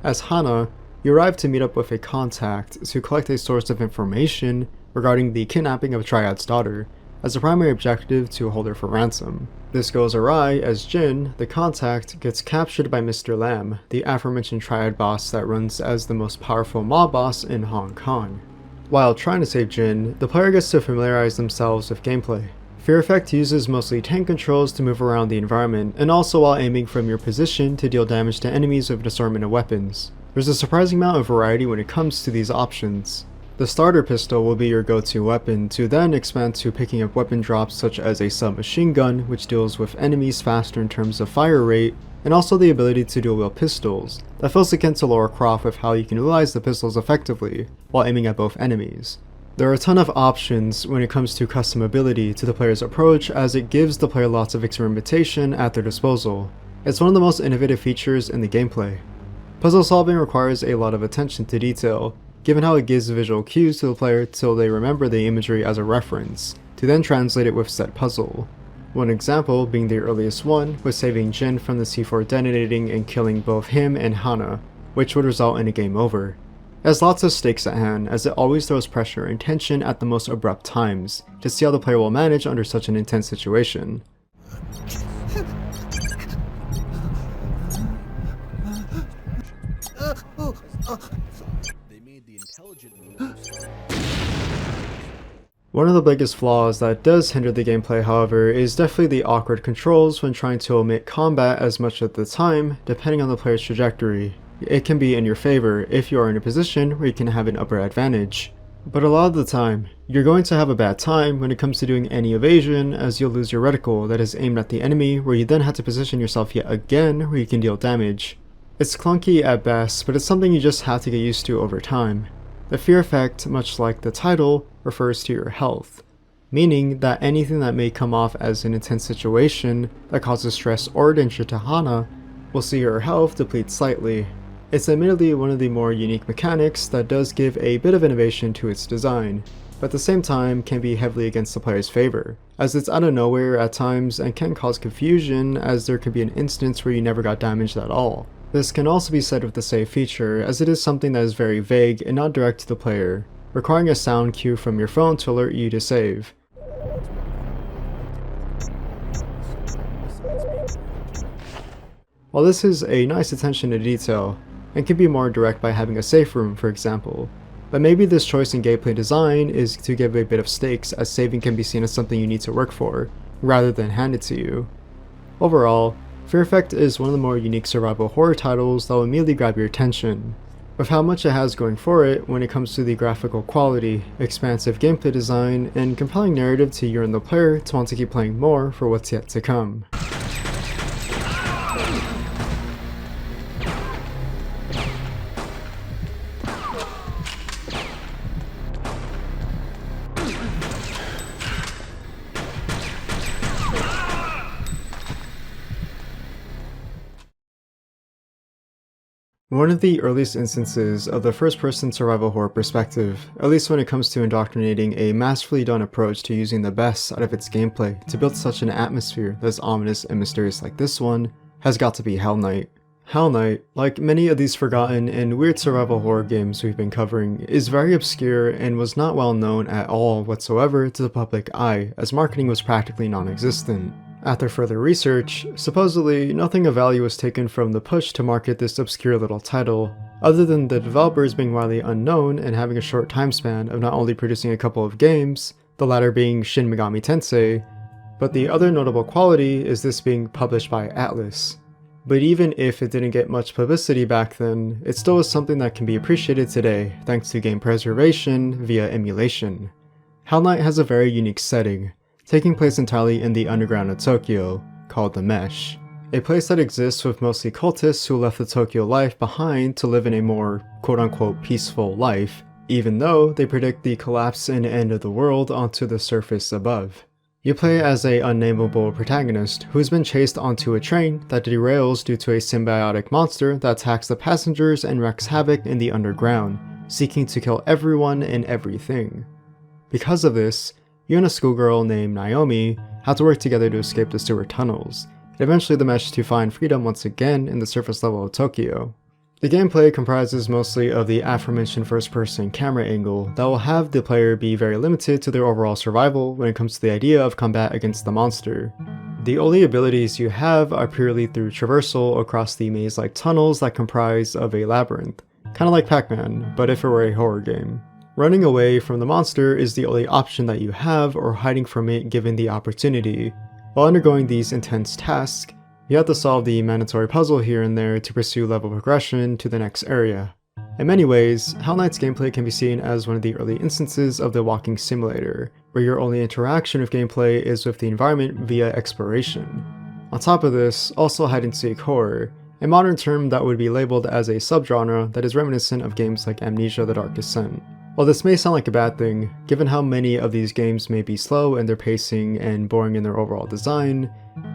As Hana, you arrive to meet up with a contact to collect a source of information regarding the kidnapping of Triad's daughter, as a primary objective to hold her for ransom. This goes awry as Jin, the contact, gets captured by Mr. Lam, the aforementioned Triad boss that runs as the most powerful mob boss in Hong Kong. While trying to save Jin, the player gets to familiarize themselves with gameplay. Fear Effect uses mostly tank controls to move around the environment, and also while aiming from your position to deal damage to enemies with an assortment of weapons. There's a surprising amount of variety when it comes to these options. The starter pistol will be your go-to weapon, to then expand to picking up weapon drops such as a submachine gun, which deals with enemies faster in terms of fire rate, and also the ability to dual-wield pistols, that feels akin to Lara Croft with how you can utilize the pistols effectively, while aiming at both enemies. There are a ton of options when it comes to customability to the player's approach, as it gives the player lots of experimentation at their disposal. It's one of the most innovative features in the gameplay. Puzzle solving requires a lot of attention to detail, given how it gives visual cues to the player till they remember the imagery as a reference, to then translate it with said puzzle. One example, being the earliest one, was saving Jin from the C4 detonating and killing both him and Hana, which would result in a game over. It has lots of stakes at hand, as it always throws pressure and tension at the most abrupt times, to see how the player will manage under such an intense situation. One of the biggest flaws that does hinder the gameplay, however, is definitely the awkward controls when trying to omit combat as much of the time, depending on the player's trajectory. It can be in your favor if you are in a position where you can have an upper advantage. But a lot of the time, you're going to have a bad time when it comes to doing any evasion, as you'll lose your reticle that is aimed at the enemy, where you then have to position yourself yet again where you can deal damage. It's clunky at best, but it's something you just have to get used to over time. The fear effect, much like the title, refers to your health, meaning that anything that may come off as an intense situation that causes stress or danger to Hana will see her health deplete slightly. It's admittedly one of the more unique mechanics that does give a bit of innovation to its design, but at the same time can be heavily against the player's favor, as it's out of nowhere at times and can cause confusion, as there could be an instance where you never got damaged at all. This can also be said with the save feature, as it is something that is very vague and not direct to the player, requiring a sound cue from your phone to alert you to save. While this is a nice attention to detail, and can be more direct by having a safe room, for example, but maybe this choice in gameplay design is to give a bit of stakes, as saving can be seen as something you need to work for, rather than handed to you. Overall, Fear Effect is one of the more unique survival horror titles that will immediately grab your attention, with how much it has going for it when it comes to the graphical quality, expansive gameplay design, and compelling narrative to you and the player to want to keep playing more for what's yet to come. One of the earliest instances of the first-person survival horror perspective, at least when it comes to indoctrinating a masterfully done approach to using the best out of its gameplay to build such an atmosphere that's ominous and mysterious like this one, has got to be Hellnight. Hellnight, like many of these forgotten and weird survival horror games we've been covering, is very obscure and was not well known at all whatsoever to the public eye, as marketing was practically non-existent. After further research, supposedly nothing of value was taken from the push to market this obscure little title, other than the developers being widely unknown and having a short time span of not only producing a couple of games, the latter being Shin Megami Tensei, but the other notable quality is this being published by Atlus. But even if it didn't get much publicity back then, it still is something that can be appreciated today thanks to game preservation via emulation. Hellnight has a very unique setting, taking place entirely in the underground of Tokyo, called the Mesh, a place that exists with mostly cultists who left the Tokyo life behind to live in a more quote-unquote peaceful life, even though they predict the collapse and end of the world onto the surface above. You play as a unnameable protagonist who has been chased onto a train that derails due to a symbiotic monster that attacks the passengers and wreaks havoc in the underground, seeking to kill everyone and everything. Because of this, you and a schoolgirl named Naomi have to work together to escape the sewer tunnels, and eventually the mesh to find freedom once again in the surface level of Tokyo. The gameplay comprises mostly of the aforementioned first-person camera angle that will have the player be very limited to their overall survival when it comes to the idea of combat against the monster. The only abilities you have are purely through traversal across the maze-like tunnels that comprise of a labyrinth, kinda like Pac-Man, but if it were a horror game. Running away from the monster is the only option that you have, or hiding from it given the opportunity. While undergoing these intense tasks, you have to solve the mandatory puzzle here and there to pursue level progression to the next area. In many ways, Hellnight's gameplay can be seen as one of the early instances of the walking simulator, where your only interaction with gameplay is with the environment via exploration. On top of this, also hide-and-seek horror, a modern term that would be labeled as a subgenre that is reminiscent of games like Amnesia: The Dark Descent. While this may sound like a bad thing, given how many of these games may be slow in their pacing and boring in their overall design,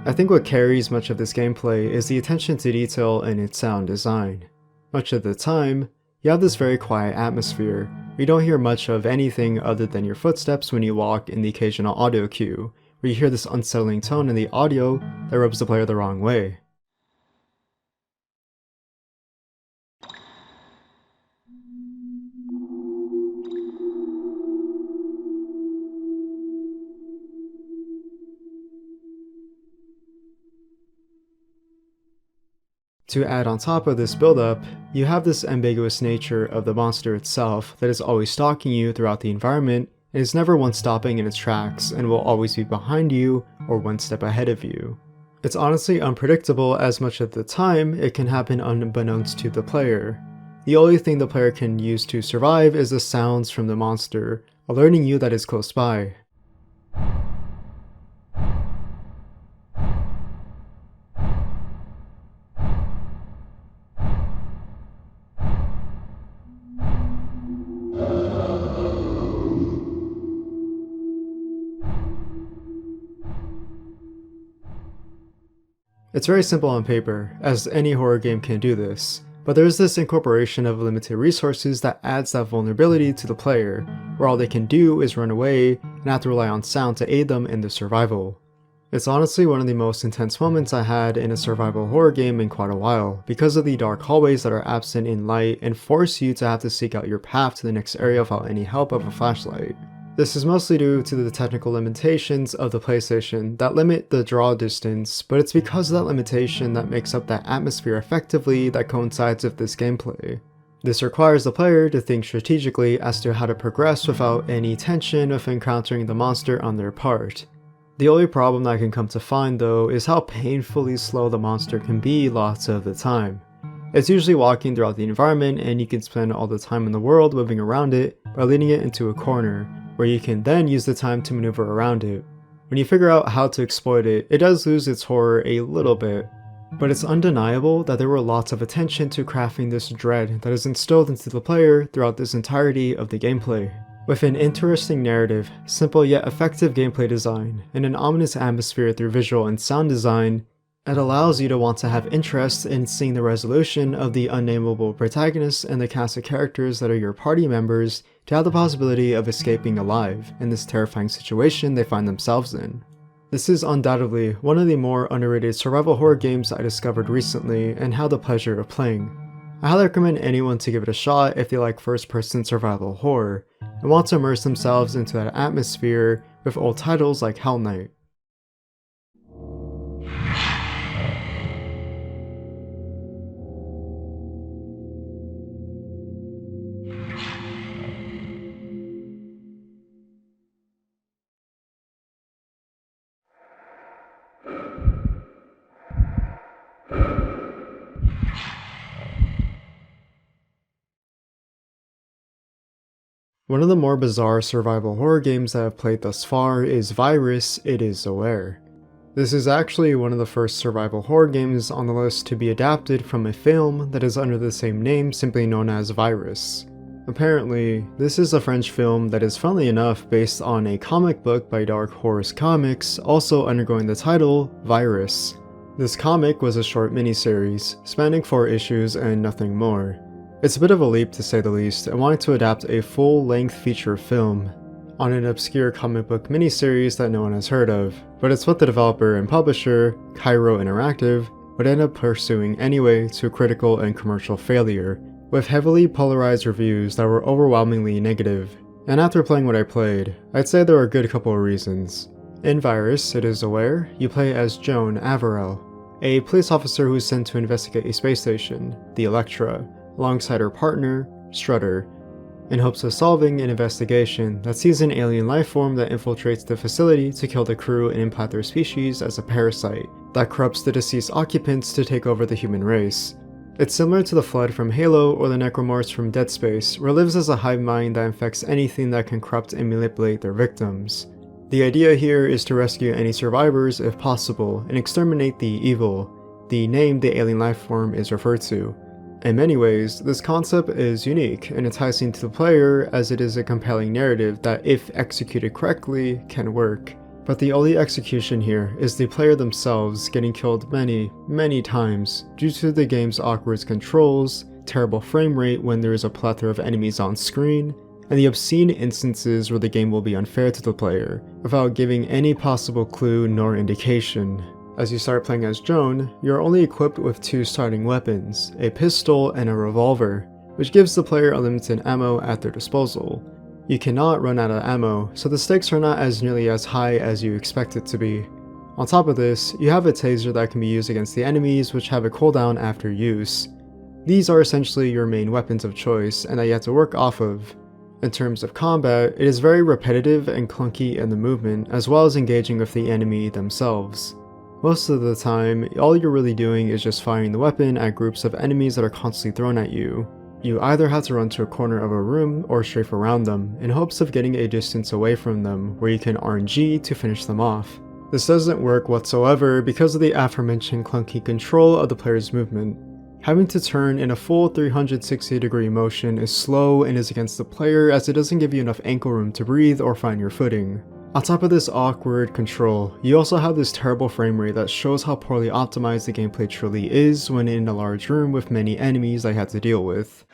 I think what carries much of this gameplay is the attention to detail in its sound design. Much of the time, you have this very quiet atmosphere, where you don't hear much of anything other than your footsteps when you walk and the occasional audio cue, where you hear this unsettling tone in the audio that rubs the player the wrong way. To add on top of this build-up, you have this ambiguous nature of the monster itself that is always stalking you throughout the environment and is never once stopping in its tracks and will always be behind you or one step ahead of you. It's honestly unpredictable, as much of the time it can happen unbeknownst to the player. The only thing the player can use to survive is the sounds from the monster, alerting you that it's close by. It's very simple on paper, as any horror game can do this, but there is this incorporation of limited resources that adds that vulnerability to the player, where all they can do is run away and have to rely on sound to aid them in their survival. It's honestly one of the most intense moments I had in a survival horror game in quite a while, because of the dark hallways that are absent in light and force you to have to seek out your path to the next area without any help of a flashlight. This is mostly due to the technical limitations of the PlayStation that limit the draw distance, but it's because of that limitation that makes up that atmosphere effectively that coincides with this gameplay. This requires the player to think strategically as to how to progress without any tension of encountering the monster on their part. The only problem that I can come to find though is how painfully slow the monster can be lots of the time. It's usually walking throughout the environment and you can spend all the time in the world moving around it by leading it into a corner, where you can then use the time to maneuver around it. When you figure out how to exploit it, it does lose its horror a little bit, but it's undeniable that there were lots of attention to crafting this dread that is instilled into the player throughout this entirety of the gameplay. With an interesting narrative, simple yet effective gameplay design, and an ominous atmosphere through visual and sound design, it allows you to want to have interest in seeing the resolution of the unnameable protagonist and the cast of characters that are your party members to have the possibility of escaping alive in this terrifying situation they find themselves in. This is undoubtedly one of the more underrated survival horror games I discovered recently and had the pleasure of playing. I highly recommend anyone to give it a shot if they like first-person survival horror and want to immerse themselves into that atmosphere with old titles like Hellnight. One of the more bizarre survival horror games that I've played thus far is Virus: It Is Aware. This is actually one of the first survival horror games on the list to be adapted from a film that is under the same name, simply known as Virus. Apparently, this is a French film that is funnily enough based on a comic book by Dark Horse Comics, also undergoing the title Virus. This comic was a short miniseries, spanning 4 issues and nothing more. It's a bit of a leap to say the least, and wanting to adapt a full-length feature film on an obscure comic book miniseries that no one has heard of, but it's what the developer and publisher, Cairo Interactive, would end up pursuing anyway to critical and commercial failure, with heavily polarized reviews that were overwhelmingly negative. And after playing what I played, I'd say there are a good couple of reasons. In Virus, it is aware, you play as Joan Averell, a police officer who is sent to investigate a space station, the Electra, alongside her partner, Strutter, in hopes of solving an investigation that sees an alien life form that infiltrates the facility to kill the crew and implant their species as a parasite that corrupts the deceased occupants to take over the human race. It's similar to the Flood from Halo or the Necromorphs from Dead Space, where it lives as a hive mind that infects anything that can corrupt and manipulate their victims. The idea here is to rescue any survivors if possible and exterminate the evil, the name the alien life form is referred to. In many ways, this concept is unique and enticing to the player as it is a compelling narrative that, if executed correctly, can work. But the only execution here is the player themselves getting killed many times due to the game's awkward controls, terrible frame rate when there is a plethora of enemies on screen, and the obscene instances where the game will be unfair to the player, without giving any possible clue nor indication. As you start playing as Joan, you are only equipped with 2 starting weapons, a pistol and a revolver, which gives the player unlimited ammo at their disposal. You cannot run out of ammo, so the stakes are not as nearly as high as you expect it to be. On top of this, you have a taser that can be used against the enemies, which have a cooldown after use. These are essentially your main weapons of choice and that you have to work off of. In terms of combat, it is very repetitive and clunky in the movement, as well as engaging with the enemy themselves. Most of the time, all you're really doing is just firing the weapon at groups of enemies that are constantly thrown at you. You either have to run to a corner of a room or strafe around them, in hopes of getting a distance away from them where you can RNG to finish them off. This doesn't work whatsoever because of the aforementioned clunky control of the player's movement. Having to turn in a full 360-degree motion is slow and is against the player as it doesn't give you enough ankle room to breathe or find your footing. On top of this awkward control, you also have this terrible frame rate that shows how poorly optimized the gameplay truly is when in a large room with many enemies I had to deal with.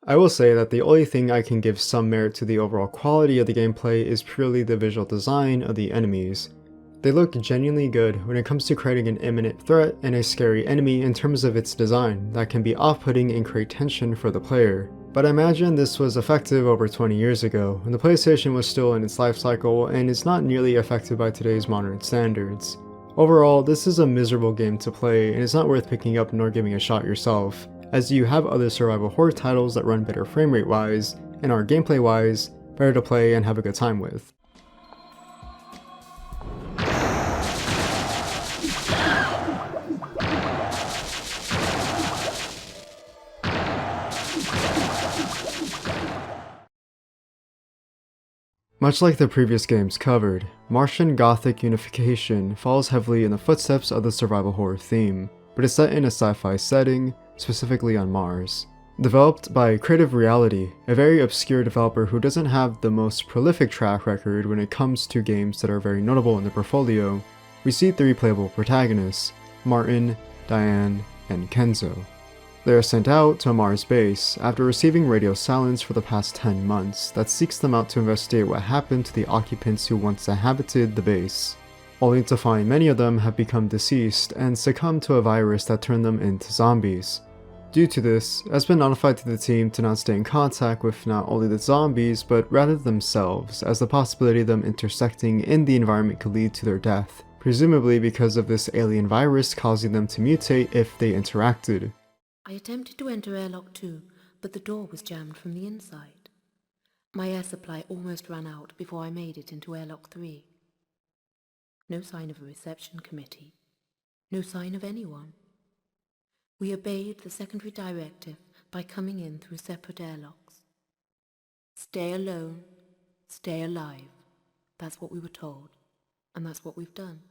I will say that the only thing I can give some merit to the overall quality of the gameplay is purely the visual design of the enemies. They look genuinely good when it comes to creating an imminent threat and a scary enemy in terms of its design that can be off-putting and create tension for the player. But I imagine this was effective over 20 years ago, when the PlayStation was still in its life cycle and is not nearly effective by today's modern standards. Overall, this is a miserable game to play and it's not worth picking up nor giving a shot yourself, as you have other survival horror titles that run better frame rate wise and are gameplay wise better to play and have a good time with. Much like the previous games covered, Martian Gothic Unification follows heavily in the footsteps of the survival horror theme, but is set in a sci-fi setting, specifically on Mars. Developed by Creative Reality, a very obscure developer who doesn't have the most prolific track record when it comes to games that are very notable in their portfolio, we see 3 playable protagonists, Martin, Diane, and Kenzo. They are sent out to a Mars base after receiving radio silence for the past 10 months that seeks them out to investigate what happened to the occupants who once inhabited the base, only to find many of them have become deceased and succumbed to a virus that turned them into zombies. Due to this, it has been notified to the team to not stay in contact with not only the zombies but rather themselves, as the possibility of them intersecting in the environment could lead to their death, presumably because of this alien virus causing them to mutate if they interacted. I attempted to enter airlock 2, but the door was jammed from the inside. My air supply almost ran out before I made it into airlock 3. No sign of a reception committee. No sign of anyone. We obeyed the secondary directive by coming in through separate airlocks. Stay alone, stay alive. That's what we were told, and that's what we've done.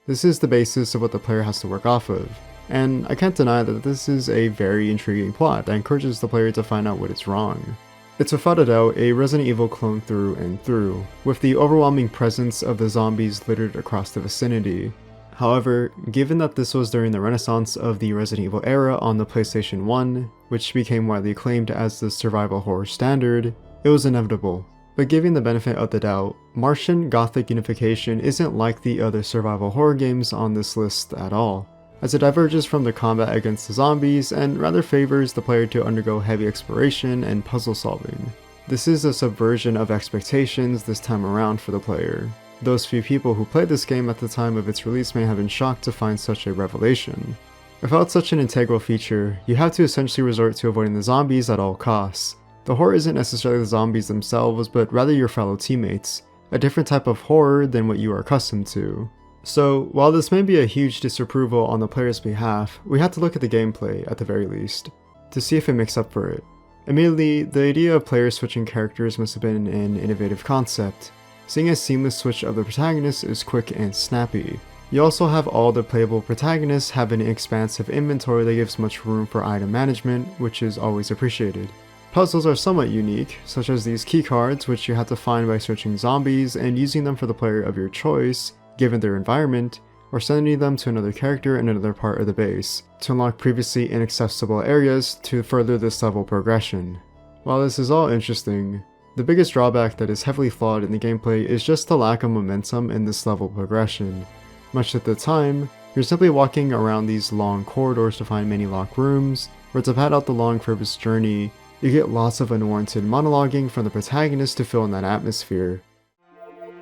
This is the basis of what the player has to work off of, and I can't deny that this is a very intriguing plot that encourages the player to find out what is wrong. It's without a doubt a Resident Evil clone through and through, with the overwhelming presence of the zombies littered across the vicinity. However, given that this was during the renaissance of the Resident Evil era on the PlayStation 1, which became widely acclaimed as the survival horror standard, it was inevitable. But giving the benefit of the doubt, Martian Gothic Unification isn't like the other survival horror games on this list at all, as it diverges from the combat against the zombies and rather favors the player to undergo heavy exploration and puzzle solving. This is a subversion of expectations this time around for the player. Those few people who played this game at the time of its release may have been shocked to find such a revelation. Without such an integral feature, you have to essentially resort to avoiding the zombies at all costs. The horror isn't necessarily the zombies themselves, but rather your fellow teammates, a different type of horror than what you are accustomed to. So, while this may be a huge disapproval on the player's behalf, we have to look at the gameplay, at the very least, to see if it makes up for it. Immediately, the idea of players switching characters must have been an innovative concept. Seeing a seamless switch of the protagonist is quick and snappy. You also have all the playable protagonists have an expansive inventory that gives much room for item management, which is always appreciated. Puzzles are somewhat unique, such as these keycards, which you have to find by searching zombies and using them for the player of your choice, given their environment, or sending them to another character in another part of the base, to unlock previously inaccessible areas to further this level progression. While this is all interesting, the biggest drawback that is heavily flawed in the gameplay is just the lack of momentum in this level progression. Much of the time, you're simply walking around these long corridors to find many locked rooms, where to pad out the long purpose journey, you get lots of unwarranted monologuing from the protagonist to fill in that atmosphere.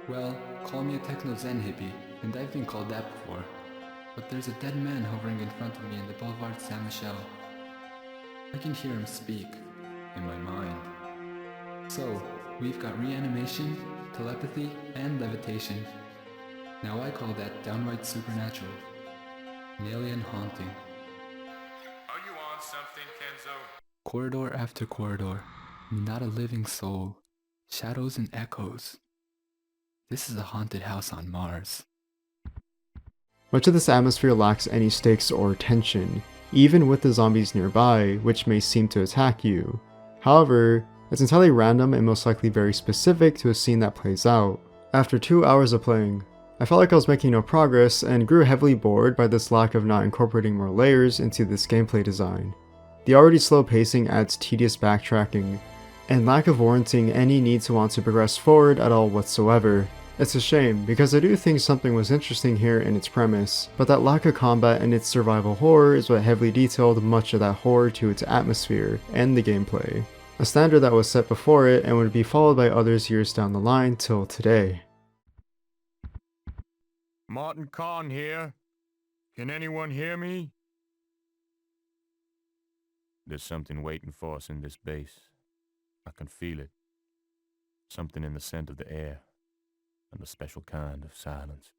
Well, call me a techno-zen hippie, and I've been called that before. But there's a dead man hovering in front of me in the Boulevard Saint-Michel. I can hear him speak, in my mind. So, we've got reanimation, telepathy, and levitation. Now I call that downright supernatural. An alien haunting. Are you on something, Kenzo? Corridor after corridor, not a living soul. Shadows and echoes. This is a haunted house on Mars. Much of this atmosphere lacks any stakes or tension, even with the zombies nearby, which may seem to attack you. However, it's entirely random and most likely very specific to a scene that plays out. After 2 hours of playing, I felt like I was making no progress and grew heavily bored by this lack of not incorporating more layers into this gameplay design. The already slow pacing adds tedious backtracking, and lack of warranting any need to want to progress forward at all whatsoever. It's a shame, because I do think something was interesting here in its premise, but that lack of combat and its survival horror is what heavily detailed much of that horror to its atmosphere and the gameplay. A standard that was set before it and would be followed by others years down the line till today. Martin Khan here. Can anyone hear me? There's something waiting for us in this base. I can feel it. Something in the scent of the air, and the special kind of silence.